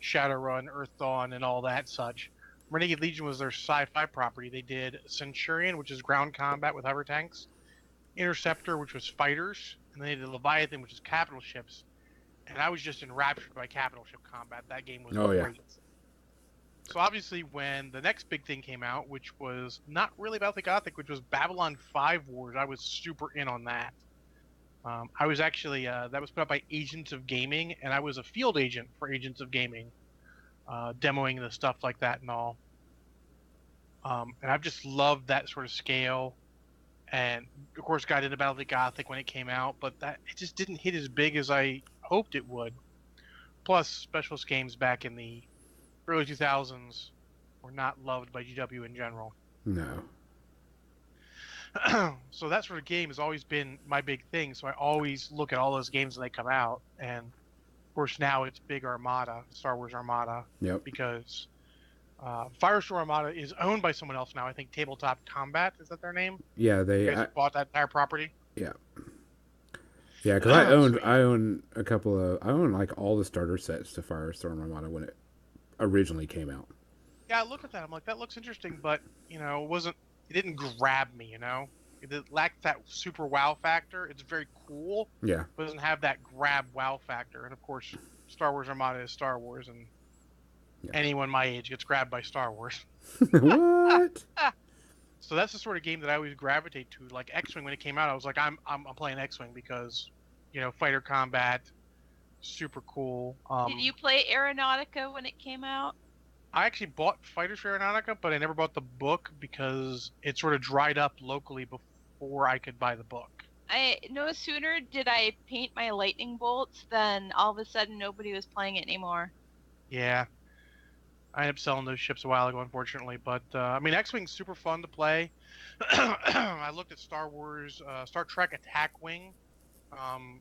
Shadowrun, Earth Dawn, and all that such. Renegade Legion was their sci-fi property. They did Centurion, which is ground combat with hover tanks, Interceptor, which was fighters, and then they did Leviathan, which is capital ships. And I was just enraptured by capital ship combat. That game was great. So obviously, when the next big thing came out, which was not really about the Gothic, which was Babylon 5 Wars, I was super in on that. I was actually that was put up by Agents of Gaming, and I was a field agent for Agents of Gaming, demoing the stuff like that and all. And I've just loved that sort of scale. And of course, got into Battle of the Gothic when it came out, but that it just didn't hit as big as I hoped it would. Plus, specialist games back in the early 2000s were not loved by GW in general. No. So that sort of game has always been my big thing. So I always look at all those games when they come out, and of course now it's big Armada, Star Wars Armada, Yep. because Firestorm Armada is owned by someone else now. I think Tabletop Combat, is that their name? Yeah, You guys bought that entire property. Yeah, because I own a couple of, I own like all the starter sets to Firestorm Armada when it originally came out. Yeah, I look at that. I'm like, that looks interesting, but it didn't grab me. It lacked that super wow factor. It's very cool, Yeah. but doesn't have that grab wow factor. And of course, Star Wars Armada is Star Wars, and anyone my age gets grabbed by Star Wars. What? So that's the sort of game that I always gravitate to. Like X-Wing, when it came out, I was like, I'm playing X-Wing because, fighter combat, super cool. Did you play Aeronautica when it came out? I actually bought Fighters for Aeronautica, but I never bought the book because it sort of dried up locally before I could buy the book. No sooner did I paint my lightning bolts than all of a sudden nobody was playing it anymore. Yeah. I ended up selling those ships a while ago, unfortunately. But, X-Wing's super fun to play. I looked at Star Trek Attack Wing,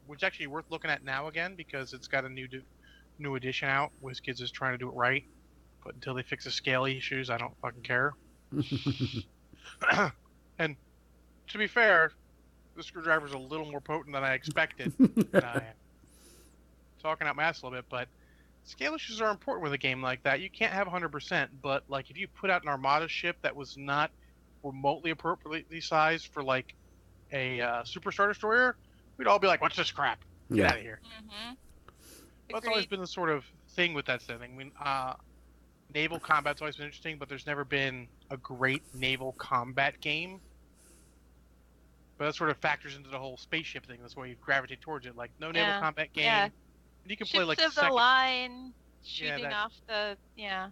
which is actually worth looking at now again because it's got a new edition out. WizKids is trying to do it right. But until they fix the scale issues, I don't fucking care. And to be fair, the screwdriver's a little more potent than I expected. Talking out my ass a little bit, but scale issues are important with a game like that. You can't have 100%, but like if you put out an Armada ship that was not remotely appropriately sized for like a Superstar Destroyer, we'd all be like, "What's this crap? Get out of here." Mm-hmm. That's always been the sort of thing with that thing. Naval combat's always been interesting, but there's never been a great naval combat game. But that sort of factors into the whole spaceship thing. That's why you gravitate towards it. Like, no naval combat game. Yeah. You can Ships play like of the line, shooting off the Even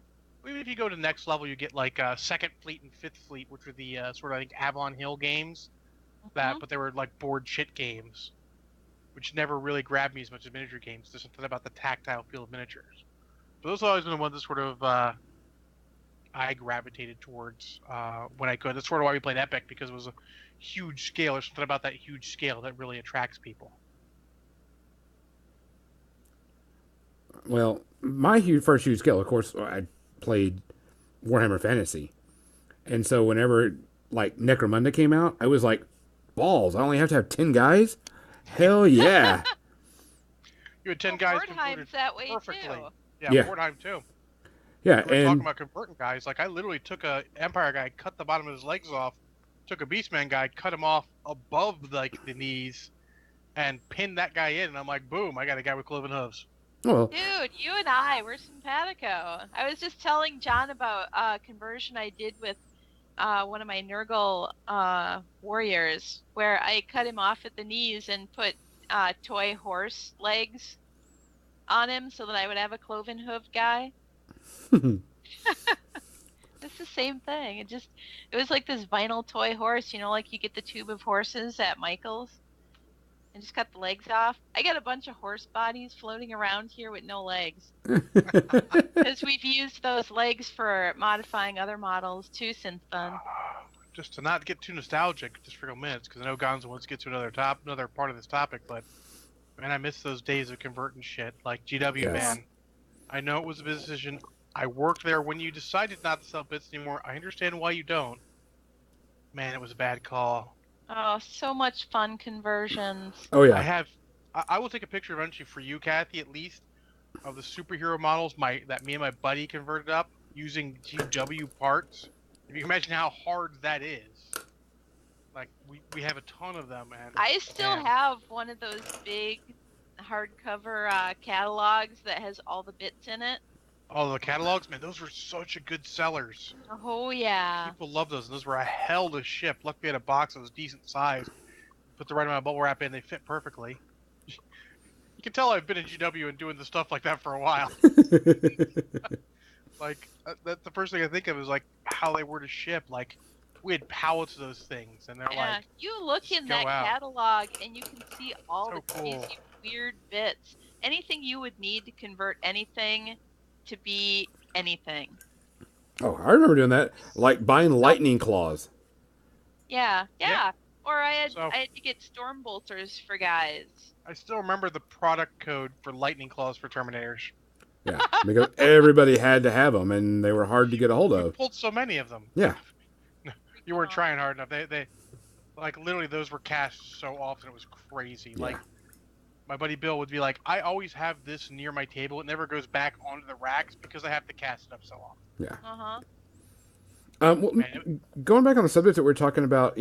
if you go to the next level, you get like Second Fleet and Fifth Fleet, which were the sort of like Avalon Hill games. But they were like board shit games, which never really grabbed me as much as miniature games. There's something about the tactile feel of miniatures. But those have always been the ones that sort of I gravitated towards when I could. That's sort of why we played Epic, because it was a huge scale. There's something about that huge scale that really attracts people. Well, my first huge scale, of course, I played Warhammer Fantasy. And so whenever, like, Necromunda came out, I was like, balls, I only have to have 10 guys? Hell yeah. You had 10 guys Mordheim's that way perfectly. too. Yeah, Mordheim too. Yeah, We're and talking about converting guys. Like, I literally took a Empire guy, cut the bottom of his legs off, took a Beastman guy, cut him off above the knees, and pinned that guy in. And I'm like, boom, I got a guy with cloven hooves. well, Dude, you and I, we're simpatico. I was just telling John about a conversion I did with one of my Nurgle warriors, where I cut him off at the knees and put toy horse legs on him so that I would have a cloven hooved guy. It's the same thing. It was like this vinyl toy horse, like you get the tube of horses at Michael's. And just cut the legs off. I got a bunch of horse bodies floating around here with no legs. Because we've used those legs for modifying other models too since then. Just to not get too nostalgic, just for a couple minutes, because I know Gonzo wants to get to another part of this topic, but man, I miss those days of converting shit. Like GW, Yes. man. I know it was a business decision. I worked there when you decided not to sell bits anymore. I understand why you don't. Man, it was a bad call. Oh, so much fun conversions. oh yeah. I will take a picture eventually for you, Kathy, at least, of the superhero models that me and my buddy converted up using GW parts. If you can imagine how hard that is. Like, we have a ton of them. And I still have one of those big hardcover catalogs that has all the bits in it. Oh, the catalogs, man, those were such a good sellers. Oh yeah. People love those, and those were a hell to ship. Luckily, we had a box that was decent size. Put the right amount of bubble wrap in, they fit perfectly. You can tell I've been in GW and doing the stuff like that for a while. Like, that's the first thing I think of is like how they were to ship. Like, we had pallets of those things, and they're Yeah, like, you look just in go that out. catalog and you can see all So the cool. crazy weird bits. Anything you would need to convert anything to be anything. Oh, I remember doing that. Like buying lightning claws. Yeah, Yeah. yeah. Or I So- had to get storm bolters for guys. I still remember the product code for lightning claws for Terminators. Yeah, because everybody had to have them, and they were hard to get a hold We of. pulled so many of them. Yeah. You weren't trying hard enough. They like literally those were cast so often it was crazy. Yeah. Like my buddy Bill would be like, I always have this near my table. It never goes back onto the racks because I have to cast it up so often. Yeah. Uh-huh. Well, Man, going back on the subject that we're talking about,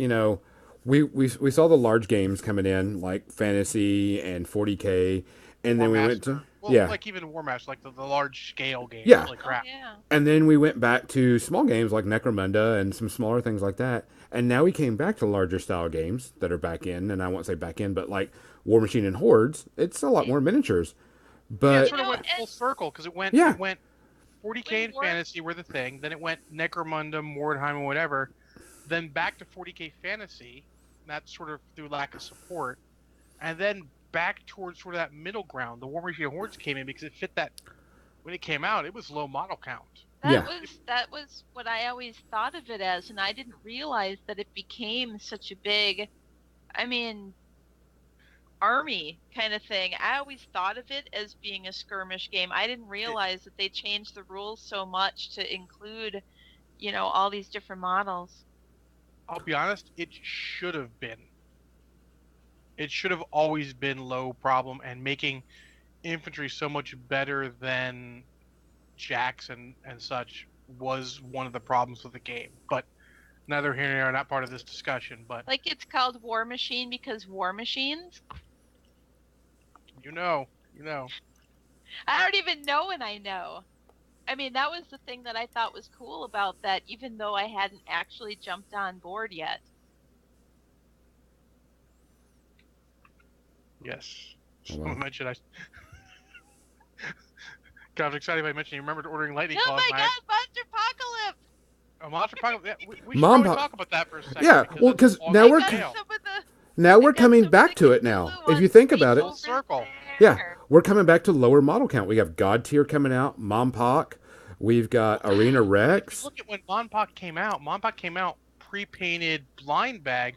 we saw the large games coming in like Fantasy and 40K, and then we went to like even War Master, like the large scale games. Yeah. Like crap. Yeah. and then we went back to small games like Necromunda and some smaller things like that, and now we came back to larger style games that are back in, and I won't say back in, but like War Machine and Hordes, it's a lot more miniatures, Yeah, but it sort of No, went full circle because it went 40K and War- Fantasy were the thing. Then it went Necromunda, Mordheim, and whatever. Then back to 40K Fantasy. And that's sort of through lack of support. And then back towards sort of that middle ground. The War Machine and Hordes came in because it fit that. When it came out, it was low model count. Yeah. That was what I always thought of it as, and I didn't realize that it became such a big, I mean, army kind of thing. I always thought of it as being a skirmish game. I didn't realize that they changed the rules so much to include, all these different models. I'll be honest, it should have been. It should have always been low problem, and making infantry so much better than jacks and such was one of the problems with the game. But neither here nor there, not part of this discussion. But Like it's called War Machine because War Machines? you know. I don't even know when I know. I mean, that was the thing that I thought was cool about that, even though I hadn't actually jumped on board yet. Yes. Oh, wow. Someone mentioned I. God, I was excited by mentioning you remembered ordering lightning Oh claws. my god, Monster Apocalypse! A Monster Apocalypse. Yeah, we should Mom probably po- talk about that for a second. Yeah, well, that's 'cause all now got we're- I got tail. some of the- now we're I got coming some of back the to it now. Cthulhu If you ones think right about it, Full circle. yeah, there. we're coming back to lower model count. We have God Tier coming out, Mompoc, we've got Arena Rex. Look at when Monpoc came out. Monpoc came out pre-painted blind bag,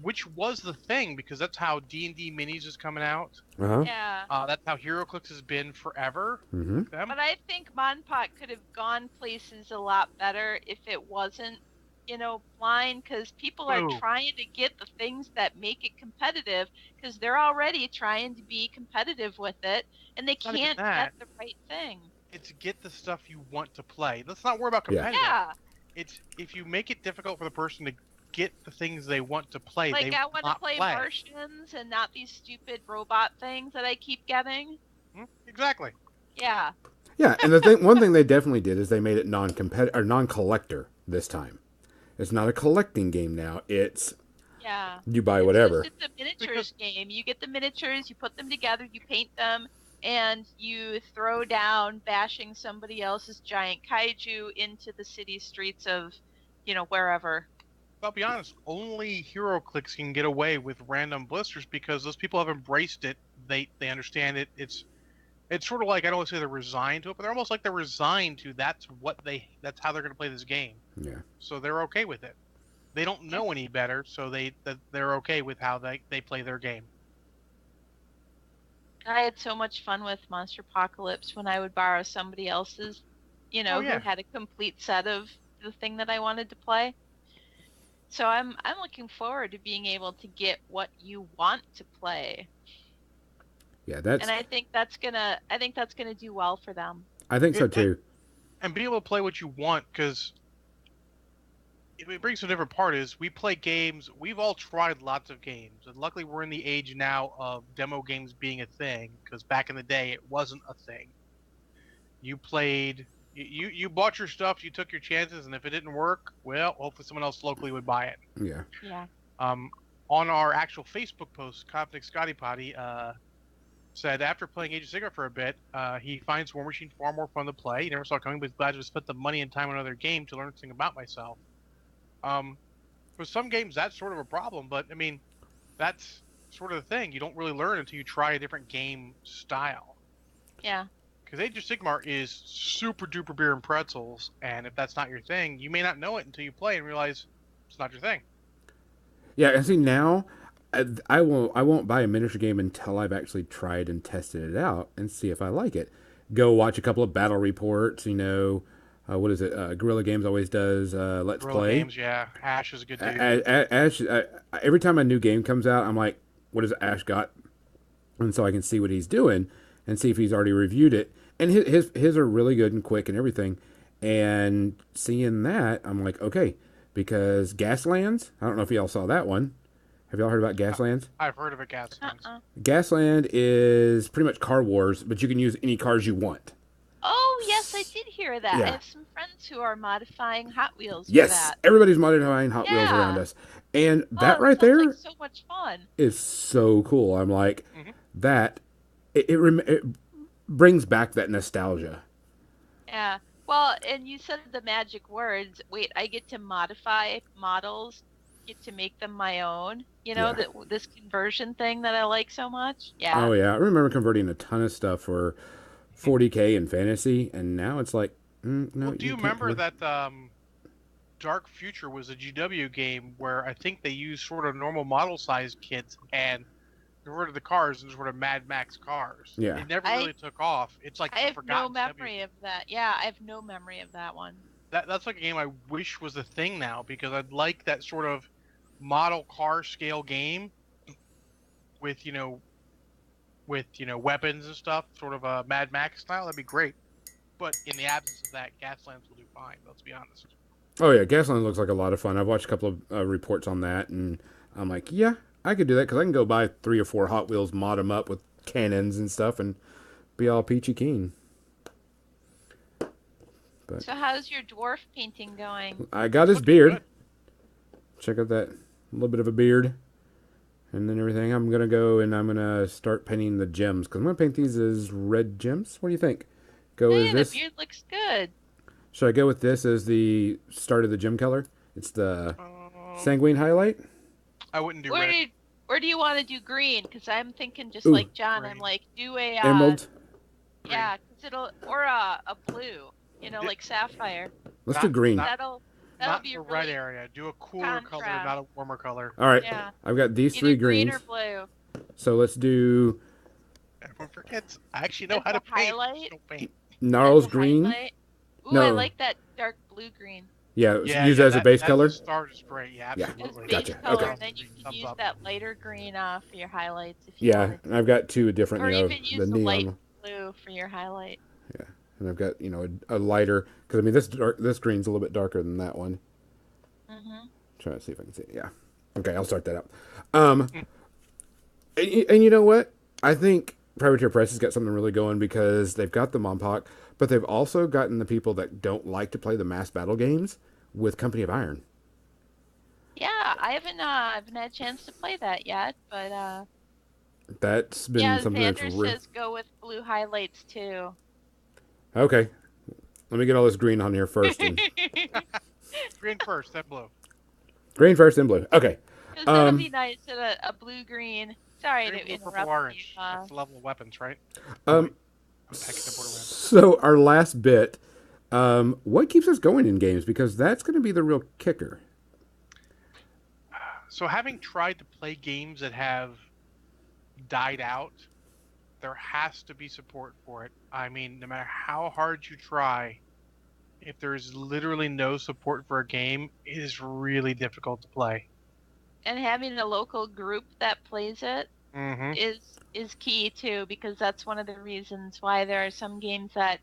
which was the thing because that's how D&D Minis is coming out. Uh-huh. Yeah. That's how HeroClix has been forever. Mm-hmm. Them. But I think Monpot could have gone places a lot better if it wasn't, blind, because people are Ooh. trying to get the things that make it competitive, because they're already trying to be competitive with it, and they Not even can't that. get the right thing. It's get the stuff you want to play. Let's not worry about Yeah. competitive. Yeah, It's if you make it difficult for the person to get the things they want to play, like they I will want to not play Martians and not these stupid robot things that I keep getting. Exactly. Yeah, Yeah, and one thing they definitely did is they made it non-competitive or non-collector this time. It's not a collecting game now. It's yeah. you buy It's whatever. just a miniatures game. You get the miniatures, you put them together, you paint them, and you throw down bashing somebody else's giant kaiju into the city streets of, wherever. I'll be honest, only HeroClix can get away with random blisters because those people have embraced it. They understand it. It's sort of like, I don't want to say they're resigned to it, but they're almost like they're resigned to that's how they're going to play this game. Yeah. So they're okay with it. They don't know any better, so they're okay with how they play their game. I had so much fun with Monster Apocalypse when I would borrow somebody else's, Oh, yeah. who had a complete set of the thing that I wanted to play. So I'm looking forward to being able to get what you want to play. Yeah, that's. And I think that's gonna do well for them. I think so too. And be able to play what you want, because it brings to a different part is we play games. We've all tried lots of games, and luckily we're in the age now of demo games being a thing, because back in the day it wasn't a thing. You played You bought your stuff, you took your chances, and if it didn't work, well, hopefully someone else locally would buy it. Yeah. Yeah. On our actual Facebook post, Conflict Scotty Potty said after playing Age of Sigmar for a bit, he finds War Machine far more fun to play. He never saw it coming, but he's glad to spend the money and time on another game to learn something about myself. For some games, that's sort of a problem, but I mean, that's sort of the thing. You don't really learn until you try a different game style. Yeah. Because Age of Sigmar is super duper beer and pretzels, and if that's not your thing, you may not know it until you play and realize it's not your thing. Yeah, and see now, I won't buy a miniature game until I've actually tried and tested it out and see if I like it. Go watch a couple of battle reports. What is it? Guerrilla Games always does Let's Guerrilla Play. Games, yeah. Ash is a good dude. Ash, every time a new game comes out, I'm like, what has Ash got? And so I can see what he's doing and see if he's already reviewed it. And his are really good and quick and everything. And seeing that, I'm like, okay, because Gaslands, I don't know if y'all saw that one. Have y'all heard about Gaslands? I've heard of it, Gaslands. Gasland is pretty much Car Wars, but you can use any cars you want. Oh, yes, I did hear that. Yeah. I have some friends who are modifying Hot Wheels for Yes, that. everybody's modifying Hot Wheels Yeah. around us. And Oh, that right sounds there like so much fun. is so cool. I'm like, Mhm. that, it brings back that nostalgia. Yeah. Well, and you said the magic words. Wait, I get to modify models, get to make them my own. You know, Yeah. this conversion thing that I like so much. Yeah. Oh, yeah. I remember converting a ton of stuff for 40K in fantasy, and now it's like, no. Well, do you can't remember convert- that Dark Future was a GW game where I think they used sort of normal model size kits and converted the cars into sort of Mad Max cars? Yeah. It never I- really took off. It's like I the have no forgotten memory of that. Yeah, I have no memory of that one. That's like a game I wish was a thing now, because I'd like that sort of model car scale game with weapons and stuff, sort of a Mad Max style. That'd be great. But in the absence of that, Gaslands will do fine. Let's be honest. Oh, yeah. Gasland looks like a lot of fun. I've watched a couple of reports on that, and I'm like, yeah, I could do that because I can go buy 3 or 4 Hot Wheels, mod them up with cannons and stuff, and be all peachy keen. But So how's your dwarf painting going? I got his Looking beard. good. Check out that little bit of a beard. And then everything. I'm going to go and I'm going to start painting the gems. Because I'm going to paint these as red gems. What do you think? Go Hey, as the this? beard looks good. Should I go with this as the start of the gem color? It's the Um, sanguine highlight. I wouldn't do Where red. do you want to do green? Because I'm thinking just Ooh. like John. I'm Green. like do a Emerald. yeah, 'cause it'll or a blue. You know, Di- like sapphire. Let's do Not- green. not- That'll Not be the a red really area. Do a cooler color, contrast. not a warmer color. All right. yeah. I've got these Either 3 green greens. or blue. So let's do Everyone forgets. I actually know And how to the paint. highlight? Just don't paint. Gnarls And the green. highlight. Ooh, No. I like that dark blue green. Yeah, Yeah, use yeah, that as a base that's color. The start is great. Yeah, Yeah. As absolutely. base Gotcha. color, Okay. and then you can Thumbs use up. that lighter green for your highlights if you Yeah, wanted. and I've got 2 different, Or you know, even the use the light neon. blue for your highlight. And I've got, you know, a lighter, because I mean, this green's a little bit darker than that one. Mm-hmm. Try to see if I can see it. Yeah. Okay, I'll start that out. And you know what? I think Privateer Press has got something really going because they've got the Mompoc, but they've also gotten the people that don't like to play the mass battle games with Company of Iron. Yeah, I haven't had a chance to play that yet, but That's been yeah, something that's Xander says go with blue highlights too. Okay. Let me get all this green on here first. And Green first, then blue. green first, then blue. Okay. Because that would Um, be nice at a blue green. Sorry Green, to blue, purple, interrupt orange. you. That's the level of weapons, right? Um, I'm packing the Borderlands. so our last bit, what keeps us going in games? Because that's going to be the real kicker. So having tried to play games that have died out, there has to be support for it. I mean, no matter how hard you try, if there's literally no support for a game, it is really difficult to play. And having a local group that plays it Mm-hmm. is key too, because that's one of the reasons why there are some games that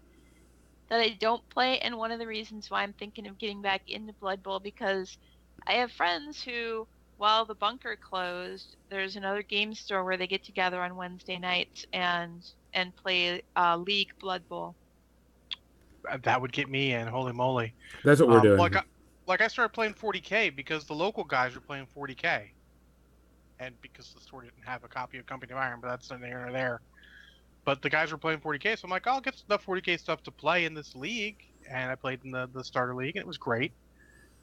I don't play, and one of the reasons why I'm thinking of getting back into Blood Bowl, because I have friends who, while the bunker closed, there's another game store where they get together on Wednesday nights and play League Blood Bowl. that would get me in. Holy moly! That's what we're doing. Like I started playing 40K because the local guys were playing 40K, and because the store didn't have a copy of Company of Iron, but that's neither here nor there. But the guys were playing 40K, so I'm like, I'll get enough 40K stuff to play in this league, and I played in the starter league, and it was great.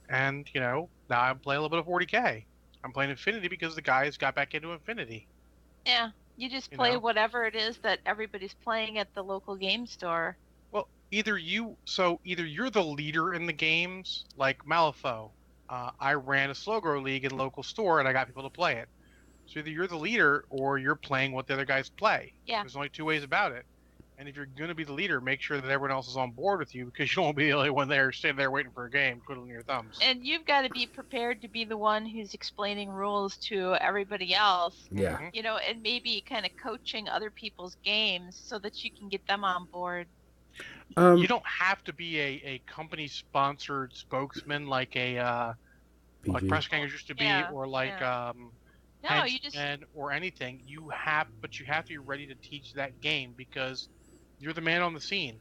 And now I play a little bit of 40K. I'm playing Infinity because the guys got back into Infinity. Yeah, you just You play know? whatever it is that everybody's playing at the local game store. Well, either you're the leader in the games, like Malifaux. I ran a slow grow league in local store, and I got people to play it. So either you're the leader or you're playing what the other guys play. Yeah. There's only two ways about it. And if you're going to be the leader, make sure that everyone else is on board with you, because you don't want to be the only one there standing there waiting for a game, twiddling your thumbs. And you've got to be prepared to be the one who's explaining rules to everybody else. Yeah. And maybe kind of coaching other people's games so that you can get them on board. You don't have to be a company-sponsored spokesman like like Press Gangers used to be, or like No, you just or anything. But you have to be ready to teach that game because you're the man on the scene.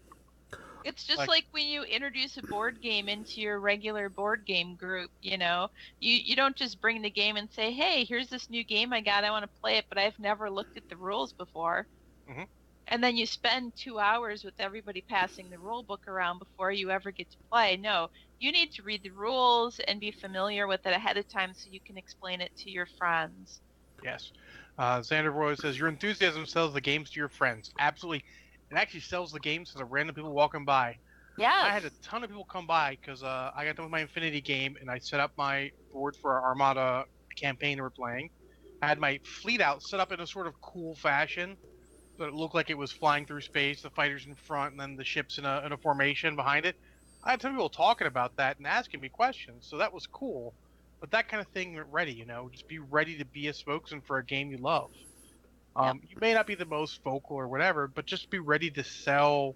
It's just like when you introduce a board game into your regular board game group, you don't just bring the game and say, hey, here's this new game I got, I want to play it, but I've never looked at the rules before. Mm-hmm. And then you spend 2 hours with everybody passing the rule book around before you ever get to play. No, you need to read the rules and be familiar with it ahead of time so you can explain it to your friends. Yes. Xander Roy says, your enthusiasm sells the games to your friends. Absolutely. It actually sells the games to the random people walking by. Yes. I had a ton of people come by because I got done with my Infinity game and I set up my board for our Armada campaign we're playing. I had my fleet out set up in a sort of cool fashion so it looked like it was flying through space, the fighters in front, and then the ships in a formation behind it. I had some people talking about that and asking me questions, so that was cool. But that kind of thing ready, just be ready to be a spokesman for a game you love. You may not be the most vocal or whatever, but just be ready to sell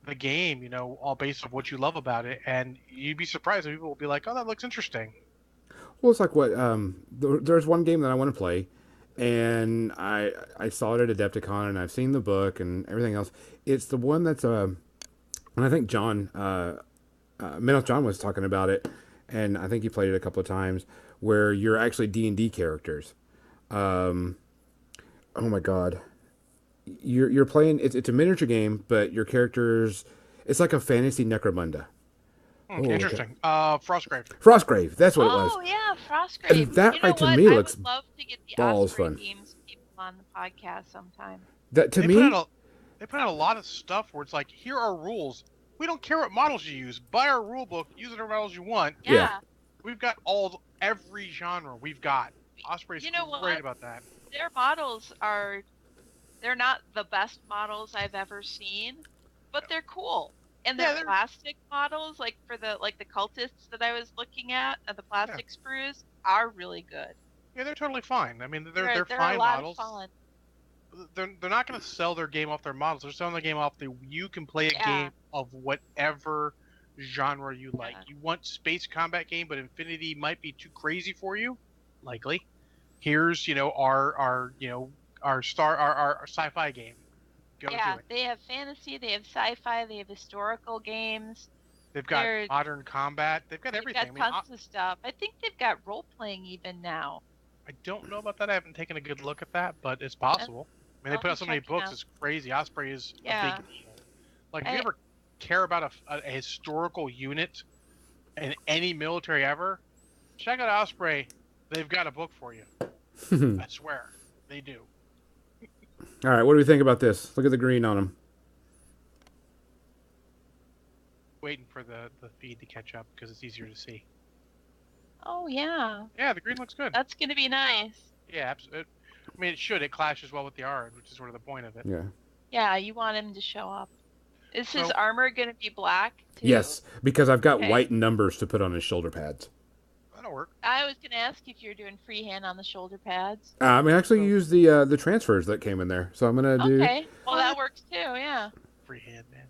the game, all based on what you love about it. And you'd be surprised if people will be like, oh, that looks interesting. Well, it's like what there's one game that I want to play, and I saw it at Adepticon, and I've seen the book and everything else. It's the one that's and I think John Minos John was talking about it, and I think he played it a couple of times, where you're actually D&D characters. Oh my god, you're playing. It's a miniature game, but your characters. It's like a fantasy Necromunda. Interesting. Frostgrave. Frostgrave. That's what it was. Oh yeah, Frostgrave. And that to me looks I would love to get the balls Osprey fun. Games people on the podcast sometime. That to they me. Put out a lot of stuff where it's like, here are rules. We don't care what models you use. Buy our rule book. Use whatever models you want. Yeah. We've got every genre. We've got. Osprey's great about that. Their models they're not the best models I've ever seen, but they're cool. And their plastic models, like for the cultists that I was looking at, the plastic sprues, are really good. Yeah, they're totally fine. I mean, they're they're fine a lot models. Of fun. They're not going to sell their game off their models. They're selling the game off you can play a game of whatever genre you like. You want space combat game, but Infinity might be too crazy for you. Likely. Here's our sci-fi game. Go do it. They have fantasy, they have sci-fi, they have historical games. They've got modern combat. They've got everything. They've got tons of stuff. I think they've got role-playing even now. I don't know about that. I haven't taken a good look at that, but it's possible. I mean, they put out so many books. It's crazy. Osprey is a big deal. Like, if you ever care about a historical unit in any military ever, check out Osprey. They've got a book for you. I swear. They do. All right, what do we think about this? Look at the green on them. Waiting for the feed to catch up because it's easier to see. Oh, yeah. Yeah, the green looks good. That's going to be nice. Yeah, absolutely. I mean, it should. It clashes well with the orange, which is sort of the point of it. Yeah. Yeah, you want him to show up. Is his armor going to be black, too? Yes, because I've got white numbers to put on his shoulder pads. That'll work. I was going to ask if you're doing freehand on the shoulder pads. I actually used the transfers that came in there, so I'm going to do... Okay, well, that works, too, yeah. Freehand, man.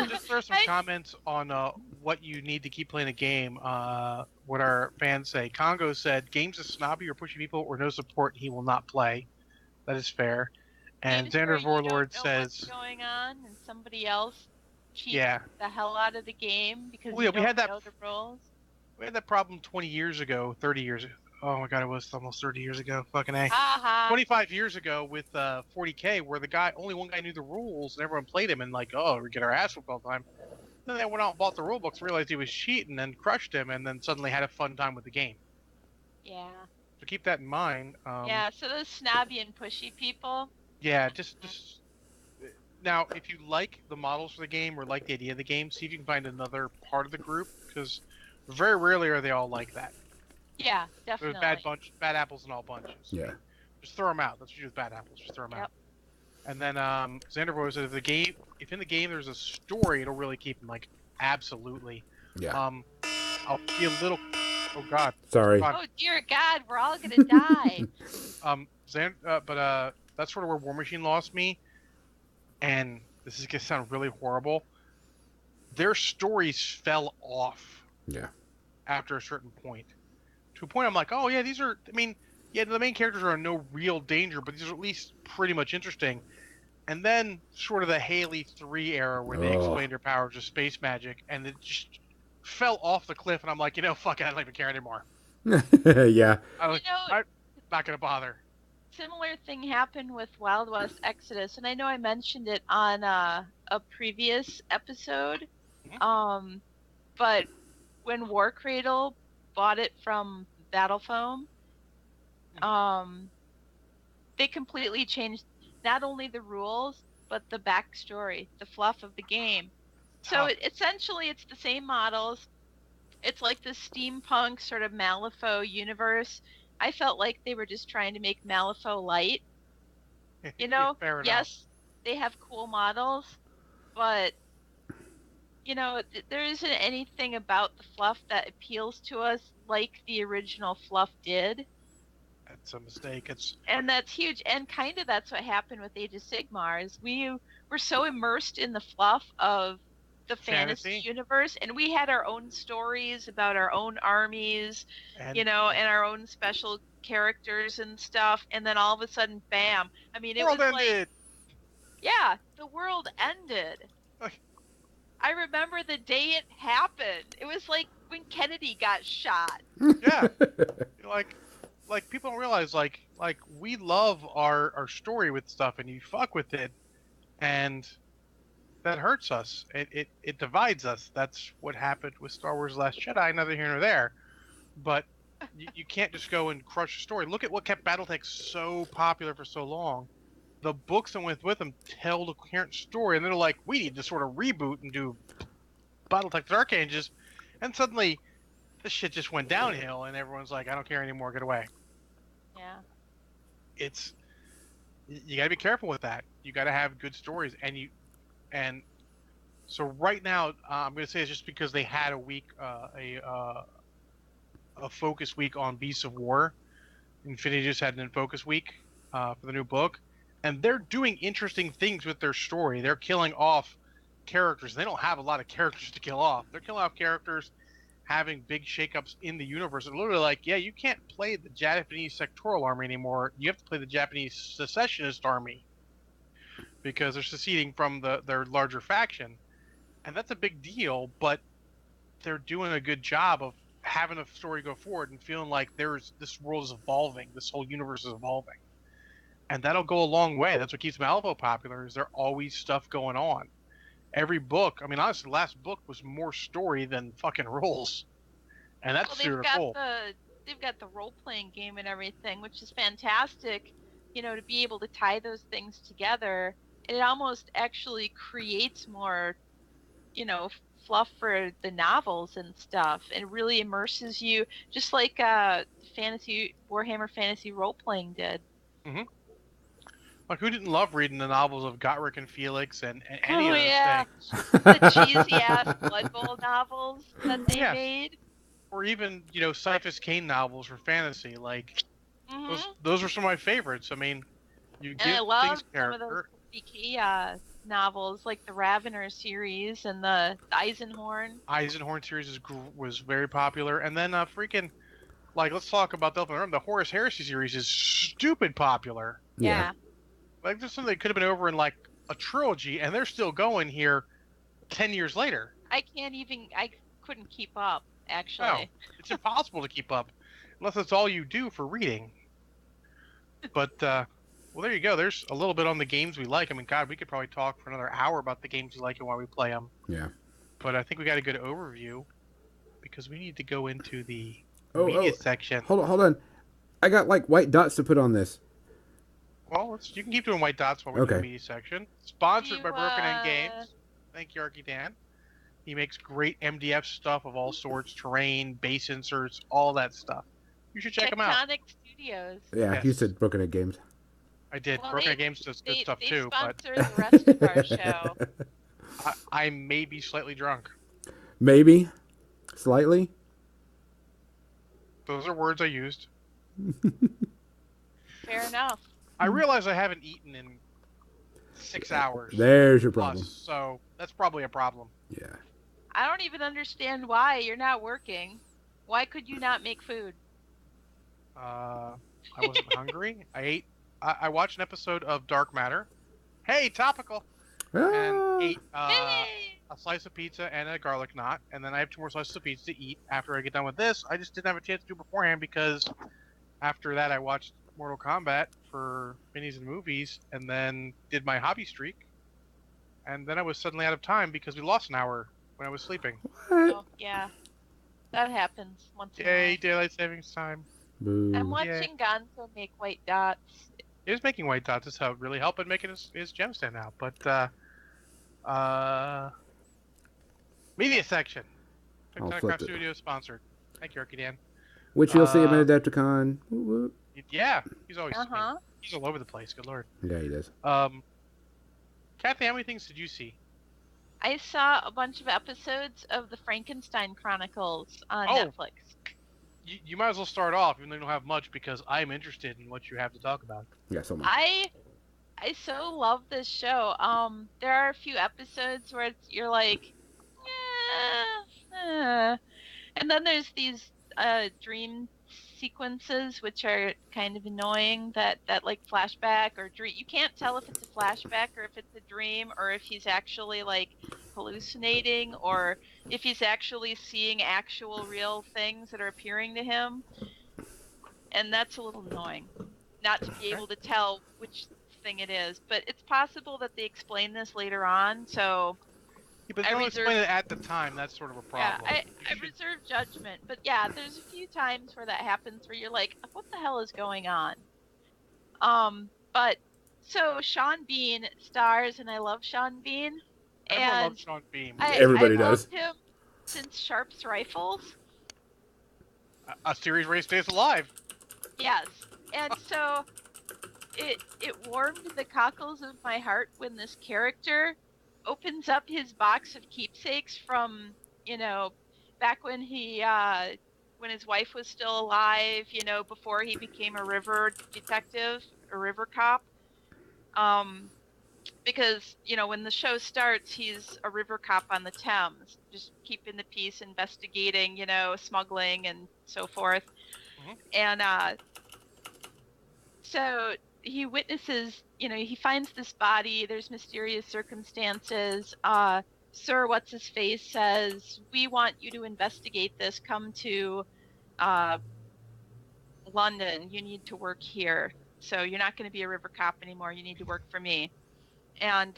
Just throw some comments on what you need to keep playing a game. What our fans say. Congo said, games are snobby or pushy people or no support, he will not play. That is fair. And Games where Xander you don't Warlord know what's says, going on and somebody else cheats yeah, the hell out of the game because well, yeah, you don't know the rules. we had that problem 20 years ago, 30 years. Oh my god, it was almost 30 years ago. Fucking A. Ha ha. 25 years ago with 40K, where only one guy knew the rules and everyone played him and like, oh, we get our ass whooped all the time. Then they went out and bought the rule books, realized he was cheating, and crushed him, and then suddenly had a fun time with the game. Yeah. So keep that in mind. Yeah, so those snobby and pushy people. Yeah, just now, if you like the models for the game or like the idea of the game, see if you can find another part of the group, because very rarely are they all like that. Yeah, There's definitely. bad apples in all bunches. Yeah. Just throw them out. That's what you do with bad apples. Just throw them out. Yep. And then Xander Boy said if in the game there's a story, it'll really keep them like absolutely. Yeah. I'll be a little. Oh God. Sorry. Oh dear God, we're all gonna die. But that's sort of where War Machine lost me. And this is gonna sound really horrible. Their stories fell off. Yeah. After a certain point. To a point, I'm like, oh yeah, these are. I mean, yeah, the main characters are in no real danger, but these are at least pretty much interesting. And then sort of the Haley 3 era where they explained their powers of space magic, and it just fell off the cliff. And I'm like, fuck it, I don't even care anymore. Yeah. I'm not gonna bother. Similar thing happened with Wild West Exodus, and I know I mentioned it on a previous episode. Mhm. But when War Cradle bought it from Battle Foam, they completely changed not only the rules but the backstory, the fluff of the game. So essentially, it's the same models. It's like the steampunk sort of Malifaux universe. I felt like they were just trying to make Malifaux light. You know, Fair enough. yes, they have cool models, but there isn't anything about the fluff that appeals to us like the original fluff did. That's a mistake. And that's huge. And kind of that's what happened with Age of Sigmar is we were so immersed in the fluff of the fantasy universe, and we had our own stories about our own armies, and our own special characters and stuff. And then all of a sudden, bam! I mean, it was like, yeah, the world ended. I remember the day it happened. It was like when Kennedy got shot. Yeah, like people don't realize like we love our story with stuff, and you fuck with it, and that hurts us. It divides us. That's what happened with Star Wars: Last Jedi. Neither here nor there, but you can't just go and crush the story. Look at what kept BattleTech so popular for so long. The books that went with them tell the coherent story, and they're like, we need to sort of reboot and do BattleTech Dark Ages, and suddenly this shit just went downhill, and everyone's like, I don't care anymore, get away. Yeah. You gotta be careful with that. You gotta have good stories, and so right now, I'm gonna say it's just because they had a week, a focus week on Beasts of War. Infinity just had an focus week for the new book. And they're doing interesting things with their story. They're killing off characters. They don't have a lot of characters to kill off. They're killing off characters, having big shakeups in the universe. They're literally like, yeah, you can't play the Japanese sectoral army anymore. You have to play the Japanese secessionist army because they're seceding from their larger faction. And that's a big deal, but they're doing a good job of having a story go forward and feeling like this world is evolving. This whole universe is evolving. And that'll go a long way. That's what keeps Malifaux popular, is there always stuff going on. Every book, I mean, honestly, the last book was more story than fucking rules. And that's super cool. They've got the role-playing game and everything, which is fantastic, to be able to tie those things together. It almost actually creates more, fluff for the novels and stuff. It really immerses you, just like Warhammer Fantasy role-playing did. Mm-hmm. Like, who didn't love reading the novels of Gotrek and Felix and any of those things? The cheesy-ass Blood Bowl novels that they made. Or even, Cyphus Cain novels for fantasy. Like, those are some of my favorites. I mean, you give I love things some of those DK novels, like the Ravener series and the Eisenhorn. Eisenhorn series was very popular. And then let's talk about Delphin. The Horus Heresy series is stupid popular. Yeah. Like there's something that could have been over in like a trilogy, and they're still going here 10 years later. I can't even. I couldn't keep up. No, Actually. it's impossible to keep up unless that's all you do for reading. But well, there you go. There's a little bit on the games we like. I mean, God, we could probably talk for another hour about the games we like and why we play them. Yeah. But I think we got a good overview because we need to go into the Oh, media section. Hold on. I got like white dots to put on this. Well, you can keep doing white dots while we're doing the media section. Sponsored by Broken End Games. Thank you, Arky Dan. He makes great MDF stuff of all sorts, terrain, base inserts, all that stuff. You should check him out. Tectonic Studios. Yeah, Yes. you said Broken Egg Games. I did. Well, Broken End Games does good stuff they too, but sponsor the rest of our show. I may be slightly drunk. Maybe. Slightly. Those are words I used. Fair enough. I realize I haven't eaten in 6 hours. There's your problem. Plus, so that's probably a problem. Yeah. I don't even understand why you're not working. Why could you not make food? I wasn't hungry. I ate. I watched an episode of Dark Matter. Hey, topical. And ate Hey! a slice of pizza and a garlic knot, and then I have 2 more slices of pizza to eat after I get done with this. I just didn't have a chance to do it beforehand because after that I watched Mortal Kombat for minis and movies, and then did my hobby streak, and then I was suddenly out of time because we lost an hour when I was sleeping. What? Oh, yeah. That happens once in a Yay, while. daylight savings time. Boo. I'm watching Gonzo make white dots. It is making white dots. This how really helped in making his gemstone out. But media section. I'll Tectonic flip Craft it. Studios sponsored. Thank you, Arky Dan. Which you'll see him at Adepticon. Whoop, whoop. Yeah, he's always Uh-huh. he's all over the place. Good lord. Yeah, he does. Kathy, how many things did you see? I saw a bunch of episodes of the Frankenstein Chronicles on Oh. Netflix. You might as well start off, even though you don't have much, because I'm interested in what you have to talk about. Yeah, so much. I so love this show. There are a few episodes where you're like, and then there's these dream sequences which are kind of annoying. That like flashback or dream. You can't tell if it's a flashback or if it's a dream or if he's actually like hallucinating or if he's actually seeing actual real things that are appearing to him. And that's a little annoying, not to be able to tell which thing it is. But it's possible that they explain this later on, so Yeah, but I they don't reserve- explain it at the time. That's sort of a problem. yeah, I reserve judgment. But yeah, there's a few times where that happens where you're like, what the hell is going on? But so Sean Bean stars, and I love Sean Bean. Everyone And loves Sean Bean. Everybody I've does. loved him since Sharp's Rifles. A series where he stays alive. Yes, and so it warmed the cockles of my heart when this character opens up his box of keepsakes from, back when when his wife was still alive, before he became a river detective, a river cop. Because, when the show starts, he's a river cop on the Thames, just keeping the peace, investigating, smuggling and so forth. Mhm. And so he witnesses, he finds this body, there's mysterious circumstances. Sir What's-His-Face says, we want you to investigate this, come to London, you need to work here. So you're not going to be a river cop anymore, you need to work for me. And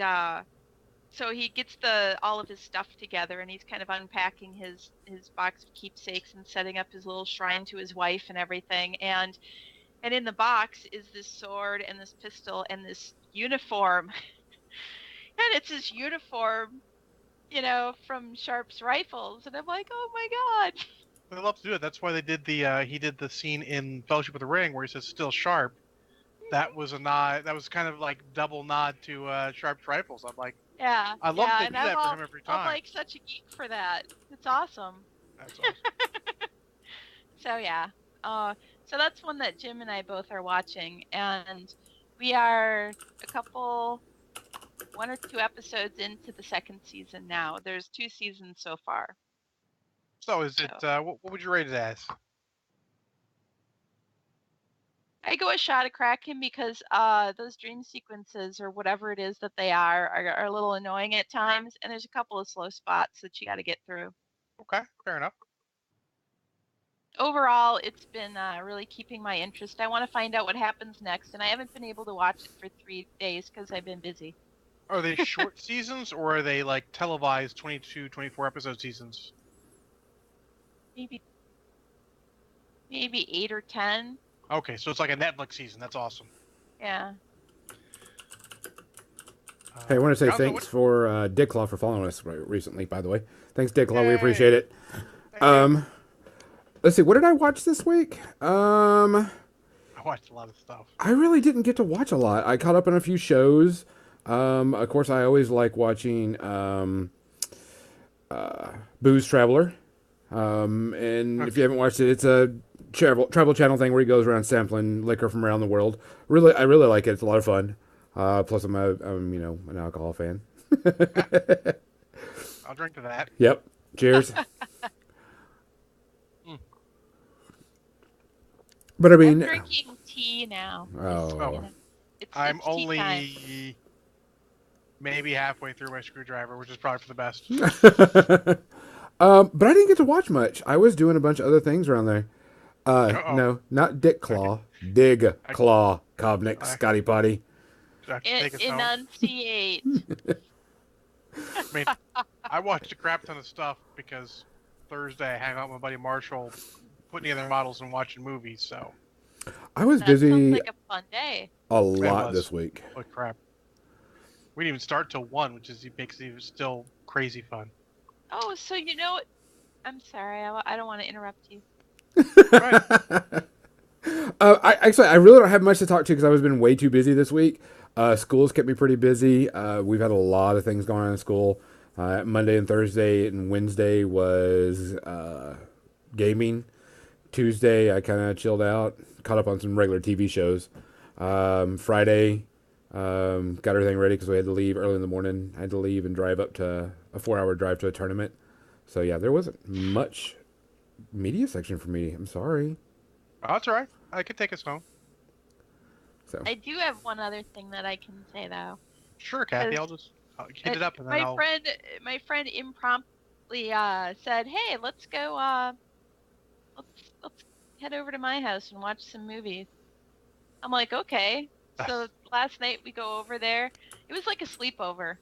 so he gets all of his stuff together, and he's kind of unpacking his box of keepsakes and setting up his little shrine to his wife and everything. And in the box is this sword and this pistol and this uniform. And it's his uniform, from Sharp's Rifles. And I'm like, oh my God. They love to do it. That's why they did he did the scene in Fellowship of the Ring where he says "still sharp." That was a nod. That was kind of like double nod to Sharp's Rifles. I'm like, Yeah. I love yeah, they do that for him every time. I'm like such a geek for that. It's awesome. That's awesome. So yeah. So that's one that Jim and I both are watching, and we are one or two episodes into the second season now. There's 2 seasons so far. So is it? What would you rate it as? I go a shot at Kraken because those dream sequences or whatever it is that they are a little annoying at times, and there's a couple of slow spots that you got to get through. Okay, fair enough. Overall, it's been really keeping my interest. I want to find out what happens next, and I haven't been able to watch it for 3 days because I've been busy. Are they short seasons or are they like televised 22, 24 episode seasons? Maybe 8 or 10. Okay, so it's like a Netflix season. That's awesome. Yeah. Hey, I want to say Gonzo, thanks for Dick Claw for following us recently, by the way. Thanks, Dick Claw. We Yay. appreciate it. Thank you. Let's see. What did I watch this week? I watched a lot of stuff. I really didn't get to watch a lot. I caught up on a few shows. Of course, I always like watching Booze Traveler. And if you haven't watched it, it's a travel channel thing where he goes around sampling liquor from around the world. I really like it. It's a lot of fun. Plus, I'm an alcohol fan. I'll drink to that. Yep. Cheers. But I I'm mean, drinking tea now. Oh. I'm It's tea time. only maybe halfway through my screwdriver, which is probably for the best. But I didn't get to watch much. I was doing a bunch of other things around there. No, not Dick Claw. Dig Claw. Cobnick, Scotty Potty. I have to take us home. Enunciate. I mean, I watched a crap ton of stuff because Thursday I hang out with my buddy Marshall, putting together models and watching movies. So I was That busy sounds like a fun day. a lot was. this week. holy crap, we didn't even start till 1, which makes it still crazy fun. Oh, so you know what? I'm sorry. I don't want to interrupt you. Right. I really don't have much to talk to because I've been way too busy this week. School's kept me pretty busy. We've had a lot of things going on in school. Monday and Thursday and Wednesday was gaming. Tuesday I kind of chilled out, caught up on some regular TV shows. Friday, got everything ready because we had to leave early in the morning. I had to leave and drive up to a 4-hour drive to a tournament. So yeah, there wasn't much media section for me. I'm sorry. Oh, that's all right. I can take us home. So I do have one other thing that I can say though. Sure, Kathy. I'll hit it up and then My friend impromptu said, "Hey, let's go. Let's head over to my house and watch some movies." I'm like, "Okay." So last night we go over there. It was like a sleepover,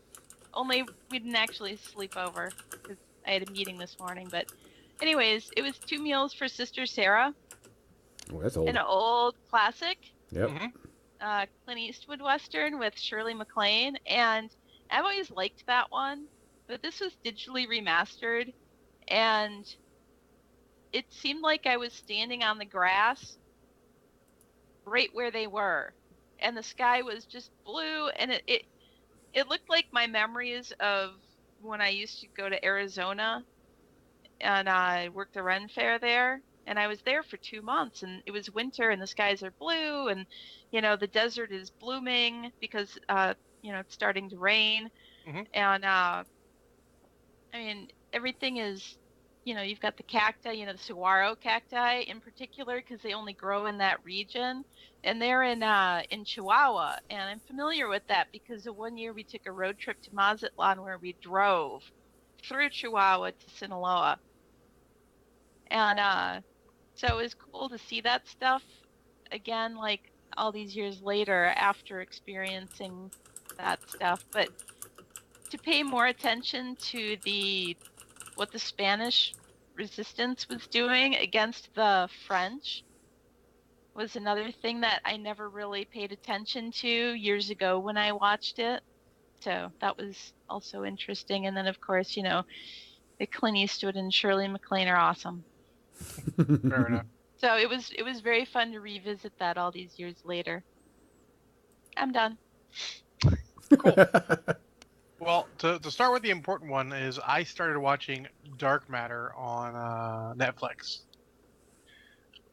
only we didn't actually sleep over because I had a meeting this morning. But anyways, it was 2 meals for Sister Sarah, oh, that's old. an old classic. Yep. Mhm. Clint Eastwood Western with Shirley MacLaine, and I've always liked that one, but this was digitally remastered, and it seemed like I was standing on the grass right where they were, and the sky was just blue, and it looked like my memories of when I used to go to Arizona, and I worked the Ren Fair there. And I was there for 2 months, and it was winter, and the skies are blue, and the desert is blooming because it's starting to rain, Mhm. and I mean everything is, you've got the cacti, the saguaro cacti in particular, because they only grow in that region, and they're in Chihuahua, and I'm familiar with that because the one year we took a road trip to Mazatlan where we drove through Chihuahua to Sinaloa, and so it was cool to see that stuff again, like all these years later after experiencing that stuff. But to pay more attention to what the Spanish resistance was doing against the French was another thing that I never really paid attention to years ago when I watched it. So that was also interesting. And then of course, the Clint Eastwood and Shirley MacLaine are awesome. Fair enough. So it was very fun to revisit that all these years later. I'm done. Cool. Well, to start with, the important one is I started watching Dark Matter on Netflix.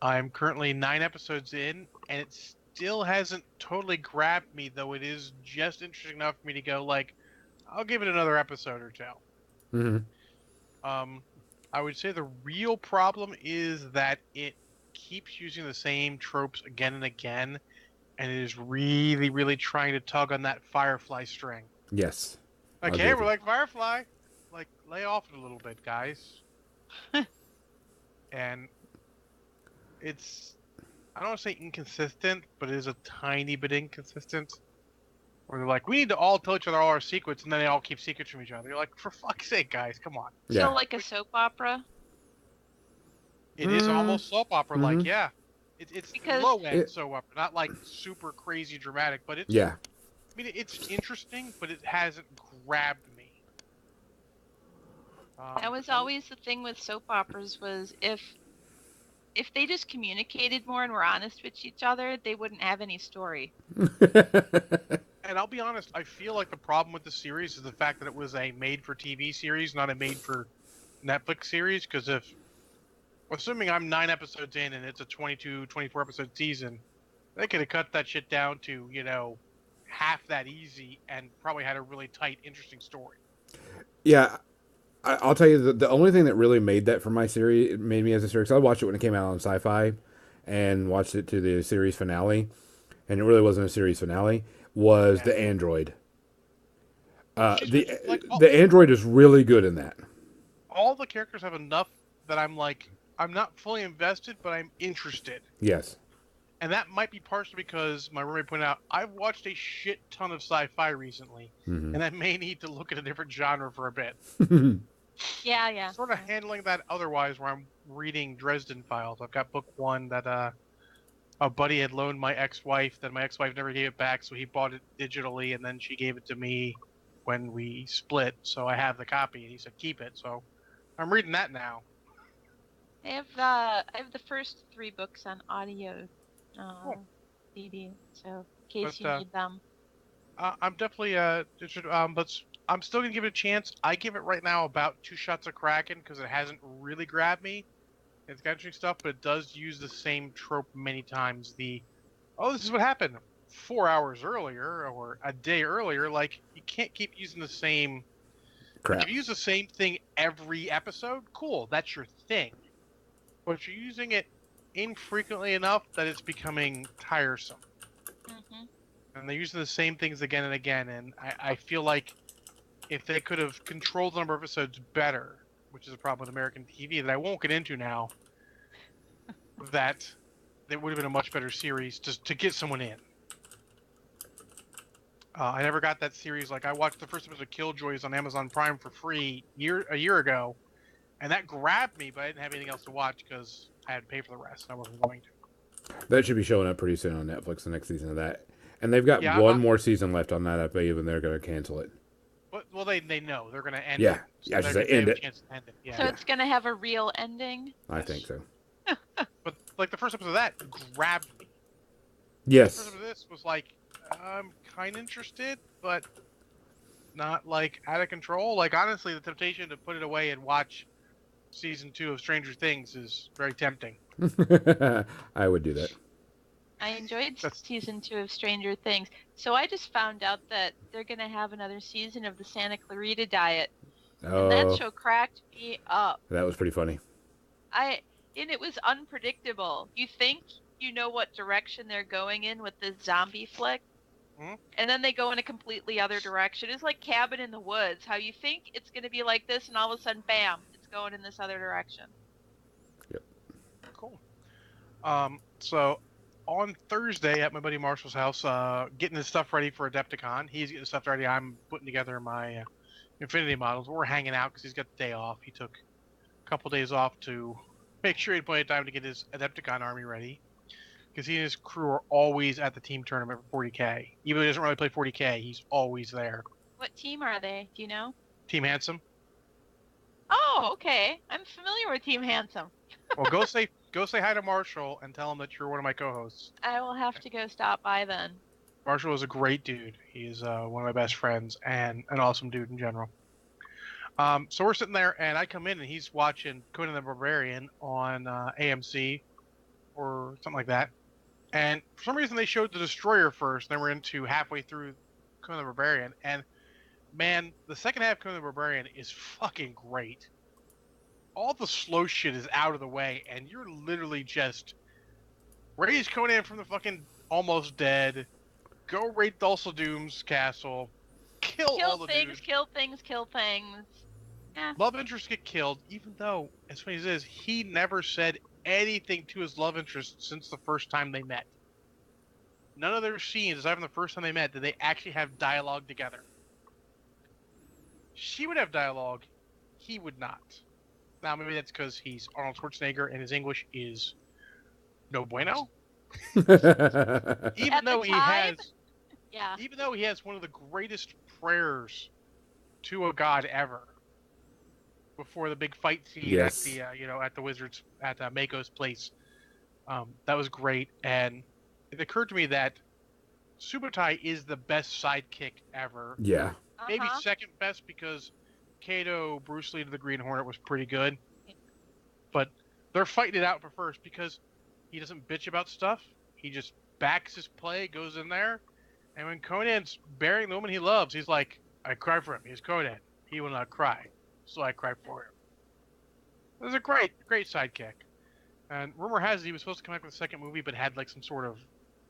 I'm currently 9 episodes in, and it still hasn't totally grabbed me, though it is just interesting enough for me to go, like, I'll give it another episode or 2. Mm-hmm. I would say the real problem is that it keeps using the same tropes again and again, and it is really, really trying to tug on that Firefly string. Yes. I'll Like, agree hey, with we're you. like Firefly. Like, lay off it a little bit, guys. And it's, I don't want to say inconsistent, but it is a tiny bit inconsistent. Where they're like, we need to all tell each other all our secrets, and then they all keep secrets from each other. You're like, for fuck's sake, guys, come on. Yeah. So like a soap opera? It is almost soap opera like, mhm. yeah. It's Because low end It- soap opera, not like super crazy dramatic, but it's, Yeah. I mean, it's interesting, but it hasn't grabbed me. that was always the thing with soap operas was if they just communicated more and were honest with each other, they wouldn't have any story. And I'll be honest, I feel like the problem with the series is the fact that it was a made-for-TV series, not a made-for-Netflix series. Because assuming I'm 9 episodes in and it's a 22, 24-episode season, they could have cut that shit down to, half that easy and probably had a really tight, interesting story. Yeah. I'll tell you, the only thing that really made that for my series, it made me as a series, 'cause I watched it when it came out on Sci-Fi and watched it to the series finale, and it really wasn't a series finale, was the android. The android is really good in that. All the characters have enough that I'm like, I'm not fully invested, but I'm interested. Yes. And that might be partially because my roommate pointed out I've watched a shit ton of sci-fi recently, and I may need to look at a different genre for a bit. Yeah. Sort of handling that otherwise, where I'm reading Dresden Files. I've got book 1 that a buddy had loaned my ex-wife, that my ex-wife never gave it back, so he bought it digitally, and then she gave it to me when we split. So I have the copy, and he said keep it. So I'm reading that now. I have the first 3 books on audio CD, so in case you need them. I'm definitely interested, but I'm still gonna give it a chance. I give it right now about 2 shots of Kraken because it hasn't really grabbed me. It's got interesting stuff, but it does use the same trope many times. This is what happened 4 hours earlier or a day earlier. Like, you can't keep using the same. Crap. If you use the same thing every episode, cool, that's your thing. But if you're using it infrequently enough that it's becoming tiresome. And they're using the same things again and again, and I feel like if they could have controlled the number of episodes better, which is a problem with American TV that I won't get into now, that it would have been a much better series to get someone in. I never got that series. Like, I watched the first episode of Killjoys on Amazon Prime for free a year ago, and that grabbed me, but I didn't have anything else to watch because I had to pay for the rest, and I wasn't going to. That should be showing up pretty soon on Netflix, the next season of that. And they've got one more season left on that, I believe, and they're going to cancel it. Well, they know they're going to end it. Yeah, I should say end it. So it's going to have a real ending? I think so. But, like, the first episode of that grabbed me. Yes. The first episode of this was like, I'm kind of interested, but not, like, out of control. Like, honestly, the temptation to put it away and watch season 2 of Stranger Things is very tempting. I would do that. I enjoyed season 2 of Stranger Things. So I just found out that they're going to have another season of the Santa Clarita Diet. Oh, and that show cracked me up. That was pretty funny. And it was unpredictable. You think you know what direction they're going in with this zombie flick, and then they go in a completely other direction. It's like Cabin in the Woods, how you think it's going to be like this, and all of a sudden, bam, it's going in this other direction. Yep. Cool. So on Thursday at my buddy Marshall's house, getting his stuff ready for Adepticon. He's getting his stuff ready. I'm putting together my Infinity models. We're hanging out because he's got the day off. He took a couple days off to make sure he had plenty of time to get his Adepticon army ready. Because he and his crew are always at the team tournament for 40K. Even though he doesn't really play 40K, he's always there. What team are they? Do you know? Team Handsome. Oh, okay. I'm familiar with Team Handsome. Well, go say hi to Marshall and tell him that you're one of my co-hosts. I will have to go stop by then. Marshall is a great dude. He's one of my best friends and an awesome dude in general. So we're sitting there, and I come in, and he's watching Conan the Barbarian on AMC or something like that. And for some reason, they showed the Destroyer first. Then we're into halfway through Conan the Barbarian, and man, the second half of Conan the Barbarian is fucking great. All the slow shit is out of the way, and you're literally just Raise Conan from the fucking almost dead. Go raid Dulce Doom's castle. Kill all the dudes. Kill things. Yeah. Love interests get killed, even though, as funny as it is, he never said anything to his love interest since the first time they met. None of their scenes, aside from the first time they met, did they actually have dialogue together. She would have dialogue, he would not. Now, maybe that's because he's Arnold Schwarzenegger and his English is no bueno. Even though he has one of the greatest prayers to a god ever. Before the big fight scene at the at the Wizards at Mako's place, that was great, and it occurred to me that Subotai is the best sidekick ever. Yeah, maybe second best because Kato, Bruce Lee to the Green Hornet was pretty good, but they're fighting it out for first because he doesn't bitch about stuff. He just backs his play, goes in there, and when Conan's burying the woman he loves, he's like, "I cry for him. He's Conan. He will not cry." So I cried for him. It was a great sidekick. And rumor has it he was supposed to come back with the second movie, but had like some sort of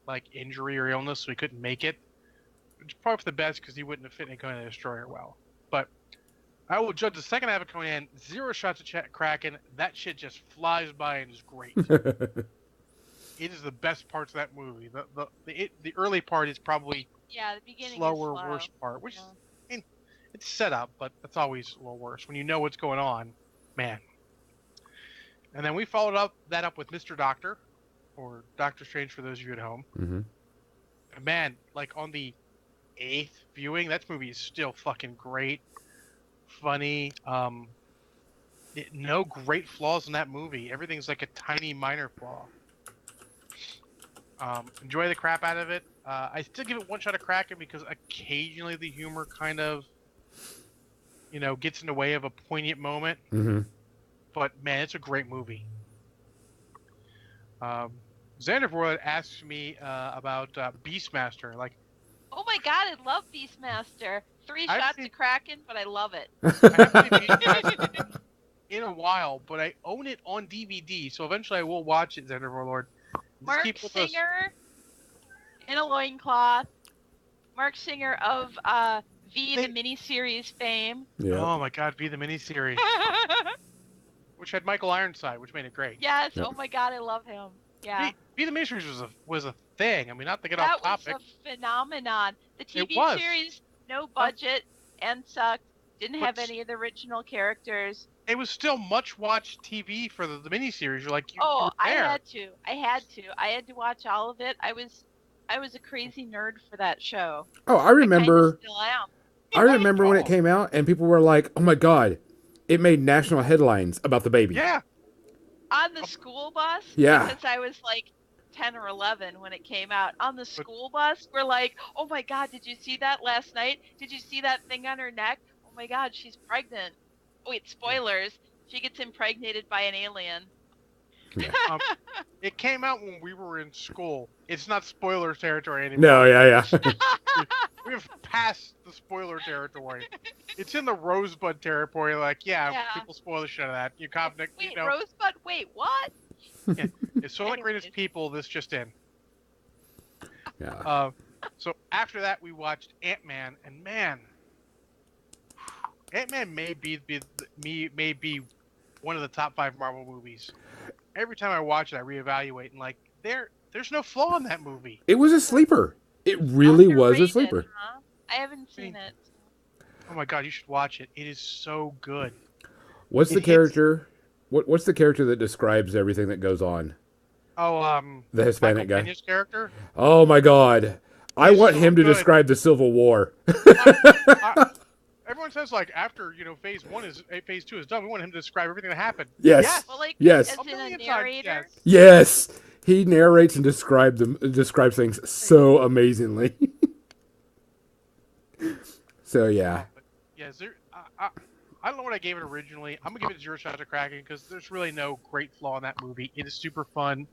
like injury or illness, so he couldn't make it. Which is probably for the best because he wouldn't have fit in Conan the Destroyer well. But I will judge the second half of Conan, 0 shots at Kraken. That shit just flies by and is great. It is the best parts of that movie. The early part is probably the beginning slower, is slow. worst part, which it's set up, but that's always a little worse when you know what's going on, man. And then we followed that up with Mr. Doctor, or Doctor Strange for those of you at home. Mm-hmm. And man, like on the 8th viewing, that movie is still fucking great, funny. No great flaws in that movie. Everything's like a tiny minor flaw. Enjoy the crap out of it. I still give it 1 shot of Kraken because occasionally the humor kind of gets in the way of a poignant moment. Mm-hmm. But man, it's a great movie. Xandervoort asks me about Beastmaster. Like, oh my god, I love Beastmaster. 3 shots of Kraken, but I love it. I haven't seen Beastmaster in a while, but I own it on DVD, so eventually I will watch it, Xandervoort. Mark Singer in a loincloth. Mark Singer of V, the miniseries fame. Yeah. Oh my god, V, the miniseries. Which had Michael Ironside, which made it great. Yes, Yep. oh my god, I love him. Yeah. V, the miniseries was a thing. I mean, not to get That off topic. was a phenomenon. The It TV was. series, no budget, and sucked. Didn't have any of the original characters. It was still much watched TV for the miniseries. You're like, you Oh, were I there. had to watch all of it. I was a crazy nerd for that show. Oh, I remember. I still am. I remember when it came out, and people were like, "Oh my god, it made national headlines about the baby." Yeah. On the school bus? Yeah. Because I was like 10 or 11 when it came out. On the school bus, we're like, oh my god, did you see that last night? Did you see that thing on her neck? Oh my god, she's pregnant. Oh, wait, spoilers. She gets impregnated by an alien. It came out when we were in school. It's not spoiler territory anymore. No, yeah. We've passed the spoiler territory. It's in the Rosebud territory. Like, yeah. People spoil the shit out of that. You confident? Wait, Rosebud? Wait, what? Yeah. It's so the greatest people. This just in. Yeah. So after that, we watched Ant-Man, and man, Ant-Man may be one of the top 5 Marvel movies. Every time I watch it, I reevaluate, and like there's no flaw in that movie. It was a sleeper. It really was a sleeper. Huh? I haven't seen it. Oh my god, you should watch it. It is so good. What's the character? What's the character that describes everything that goes on? Oh, the Hispanic Michael guy. Peña's character. Oh my god, I want so him to good. describe the Civil War. Everyone says like after phase 2 is done, we want him to describe everything that happened. Yes. Well, like, Yes. as in a million times, narrator. Yes, he narrates and describes things so amazingly. So yeah. Yeah, I don't know what I gave it originally. I'm gonna give it 0 shots of Kraken because there's really no great flaw in that movie. It is super fun.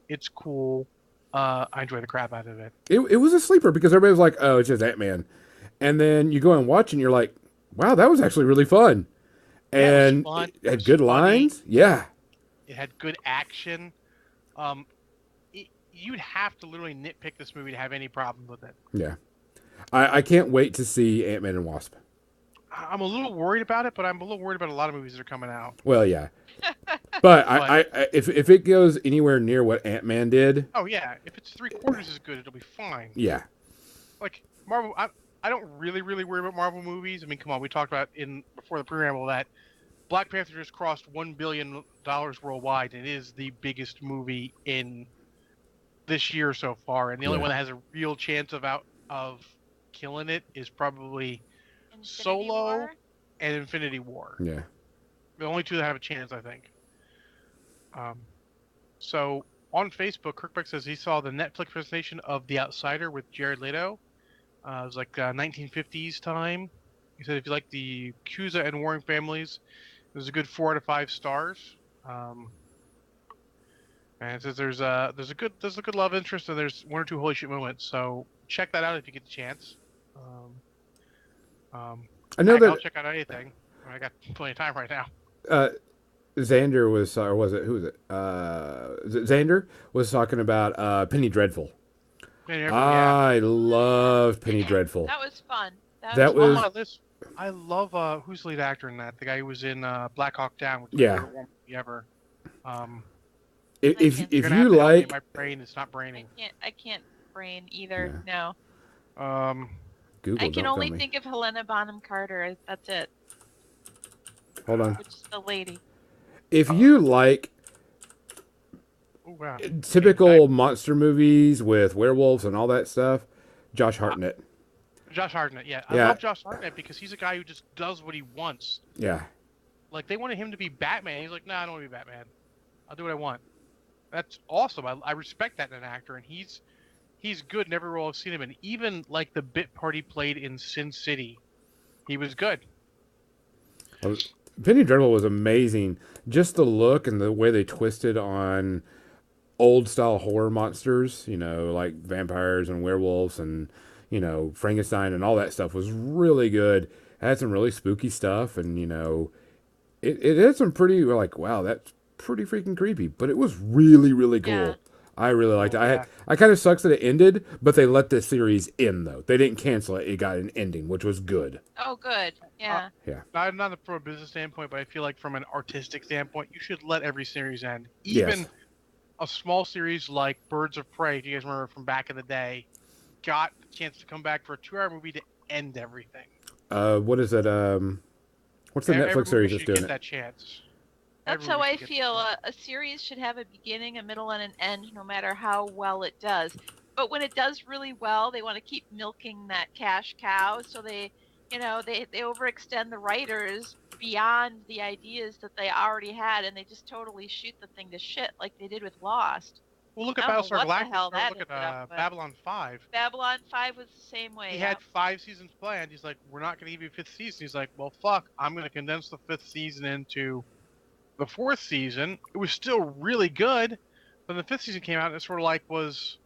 It's cool. I enjoy the crap out of it. It was a sleeper because everybody was like, "Oh, it's just Ant-Man," and then you go and watch and you're like, "Wow, that was actually really fun," and fun. it had good lines. Yeah. It had good action. you'd have to literally nitpick this movie to have any problem with it. Yeah. I can't wait to see Ant-Man and Wasp. I'm a little worried about it, but I'm a little worried about a lot of movies that are coming out. Well, yeah. But if it goes anywhere near what Ant-Man did, Oh yeah, if it's 3/4 as good, it'll be fine. yeah. Like Marvel, I don't really worry about Marvel movies. I mean, come on, we talked about before the preamble that Black Panther just crossed $1 billion worldwide, and it is the biggest movie in this year so far. And the only one that has a real chance of killing it is probably Solo War? and Infinity War. Yeah. The only two that have a chance, I think. So on Facebook, Kirkbeck says he saw the Netflix presentation of The Outsider with Jared Leto. It was like 1950s time. He said if you like the Cusa and Warring families, it was a good 4 out of 5 stars. And it says there's a good love interest and there's one or two holy shit moments. So check that out if you get the chance. I know I'll that check out anything. I got plenty of time right now. Xander was, or was it, who was it? Xander was talking about Penny Dreadful. I love Penny Dreadful. That was fun. That was on my list. I love who's the lead actor in that? The guy who was in Black Hawk Down, which is Yeah. my favorite movie ever. if You're you gonna have to help me, like, my brain is not braining. I can't brain either. No. Google. I can don't only tell me. think of Helena Bonham Carter. That's it. Hold on. Which is the lady. If you like Oh, wow. typical monster movies with werewolves and all that stuff, Josh Hartnett. Josh Hartnett, yeah. I Yeah. love Josh Hartnett because he's a guy who just does what he wants. Yeah. Like, they wanted him to be Batman. He's like, nah, I don't want to be Batman. I'll do what I want. That's awesome. I respect that in an actor, and he's good in every role I've seen him in. Even, like, the bit part he played in Sin City, he was good. Penny Dreadful was amazing. Just the look and the way they twisted on old style horror monsters, like vampires and werewolves and, Frankenstein and all that stuff was really good. It had some really spooky stuff and, it had some pretty, like, wow, that's pretty freaking creepy. But it was really, really cool. Yeah. I really liked it. Yeah. I kind of sucks that it ended, but they let the series end, though. They didn't cancel it. It got an ending, which was good. Oh, good. Yeah. Not from a business standpoint, but I feel like from an artistic standpoint, you should let every series end. Even a small series like Birds of Prey, if you guys remember from back in the day, got the chance to come back for a 2-hour movie to end everything. What is it? What's the Every Netflix series that's movie should doing get it? that chance. That's Every how movie I should get feel. that A series should have a beginning, a middle, and an end, no matter how well it does. But when it does really well, they want to keep milking that cash cow, so they overextend the writers beyond the ideas that they already had, and they just totally shoot the thing to shit, like they did with Lost. Well, look at I don't know Battlestar what the Galactica. hell Or that look at ended up with. Babylon 5. Babylon 5 was the same way. He yeah. had 5 seasons planned. He's like, we're not going to give you a 5th season. He's like, well, fuck. I'm going to condense the 5th season into the 4th season. It was still really good. Then the 5th season came out, and it sort of like was...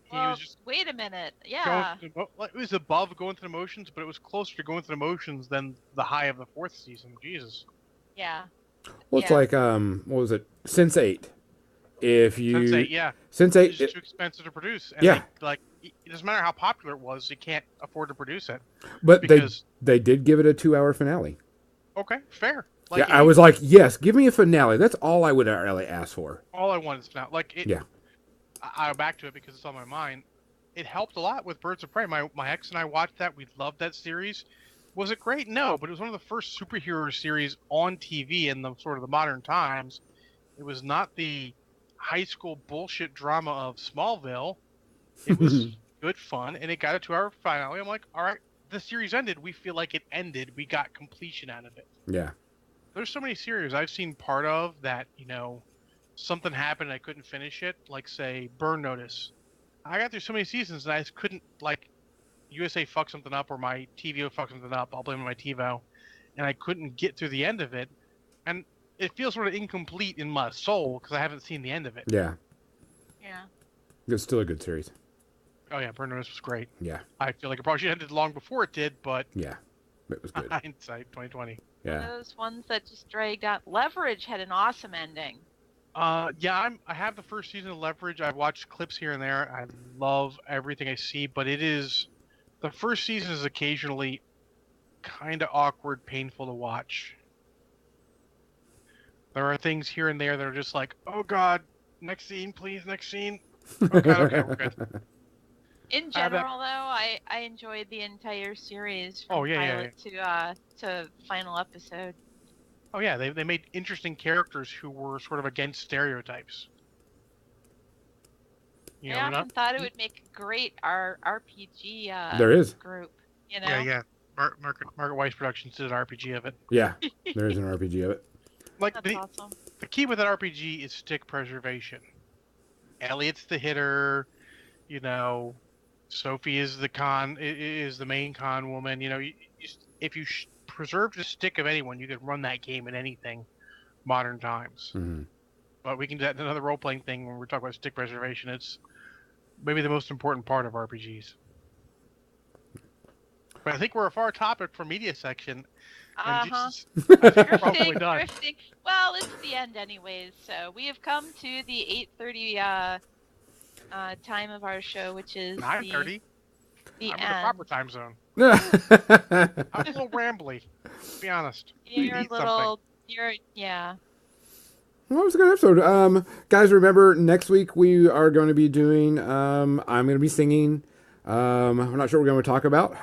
He Well, was just wait a minute. Yeah. it was above going through the motions, but it was closer to going through the motions than the high of the 4th season. Jesus. Yeah. Well, it's Yeah. like, what was it? Sense8. If you... Sense8, yeah. Sense8... It's just too expensive to produce. And Yeah. it doesn't matter how popular it was, you can't afford to produce it. But Because... they did give it a 2-hour finale. Okay, fair. Yeah, I was like, yes, give me a finale. That's all I would really ask for. All I want is now. Yeah. I'll back to it because it's on my mind. It helped a lot with Birds of Prey. My ex and I watched that. We loved that series. Was it great? No, but it was one of the first superhero series on TV in the sort of the modern times. It was not the high school bullshit drama of Smallville. It was good fun, and it got a 2-hour finale. I'm like, all right, the series ended. We feel like it ended. We got completion out of it. Yeah. There's so many series I've seen part of that, something happened and I couldn't finish it. Like, say, Burn Notice. I got through so many seasons and I just couldn't, USA fucked something up or my TiVo fucked something up. I'll blame my TiVo. And I couldn't get through the end of it. And it feels sort of incomplete in my soul because I haven't seen the end of it. Yeah. Yeah. It's still a good series. Oh, yeah, Burn Notice was great. Yeah. I feel like it probably should have ended long before it did, but Yeah. It was good. hindsight, 2020. Yeah. Those ones that just dragged out. Leverage had an awesome ending. Yeah, I have the first season of Leverage. I've watched clips here and there. I love everything I see, but the first season is occasionally kind of awkward, painful to watch. There are things here and there that are just like, oh god, next scene, please, next scene. Oh god, okay, we're good. In I have that. general, though, I enjoyed the entire series Oh from yeah, yeah, pilot to final episode. Oh yeah, they made interesting characters who were sort of against stereotypes. You I know, often not thought it would make a great RPG There is. group. yeah, yeah. Margaret Weiss Productions did an RPG of it. Yeah, there is an RPG of it. Like That's awesome. the key with that RPG is stick preservation. Elliot's the hitter, you know. Sophie is the main con woman. You know, if you preserve the stick of anyone, you can run that game in anything modern times. Mm-hmm. But we can do that in another role playing thing when we're talking about stick preservation. It's maybe the most important part of RPGs. But I think we're a far topic for media section. And I think we're probably done. Drifting. Well, it's the end anyways, so we have come to the 8:30 time of our show, which is 9:30. The I'm end. in the proper time zone. Well, I'm a little rambly, to be honest. You're a Eat little. Yeah. it was a good episode. Guys, remember next week we are going to be doing. I'm going to be singing. I'm not sure what we're going to talk about,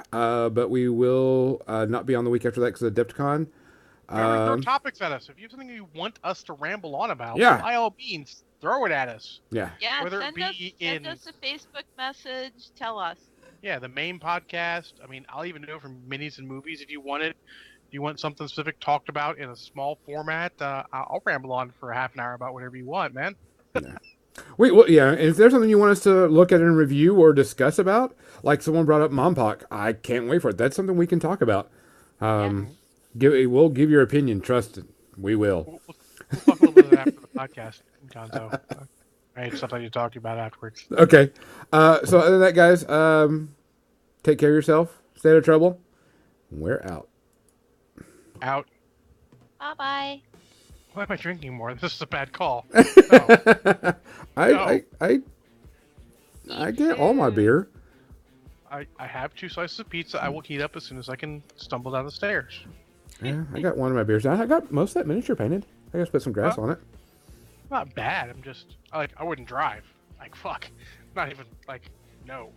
but we will not be on the week after that because of DEFCON. Throw topics at us. If you have something you want us to ramble on about, Yeah. by all means, throw it at us. Yeah. Yeah. Whether it Send be in us a Facebook message. Tell us. yeah, the main podcast. I mean, I'll even do it from minis and movies if you want it. If you want something specific talked about in a small format, I'll ramble on for a half an hour about whatever you want, man. Wait, well, yeah. If there's something you want us to look at and review or discuss about, like someone brought up Mompoc, I can't wait for it. That's something we can talk about. We'll give your opinion. Trust it. We will. We'll talk a little bit after the podcast, Gonzo. I had something to talk to you about afterwards. Okay. So other than that, guys, take care of yourself. Stay out of trouble. We're out. Out. Bye bye. Why am I drinking more? This is a bad call. I get all my beer. I have 2 slices of pizza. I will heat up as soon as I can stumble down the stairs. Yeah, I got one of my beers. I got most of that miniature painted. I gotta put some grass on it. Not bad. I'm just I wouldn't drive. Like fuck. Not even like no.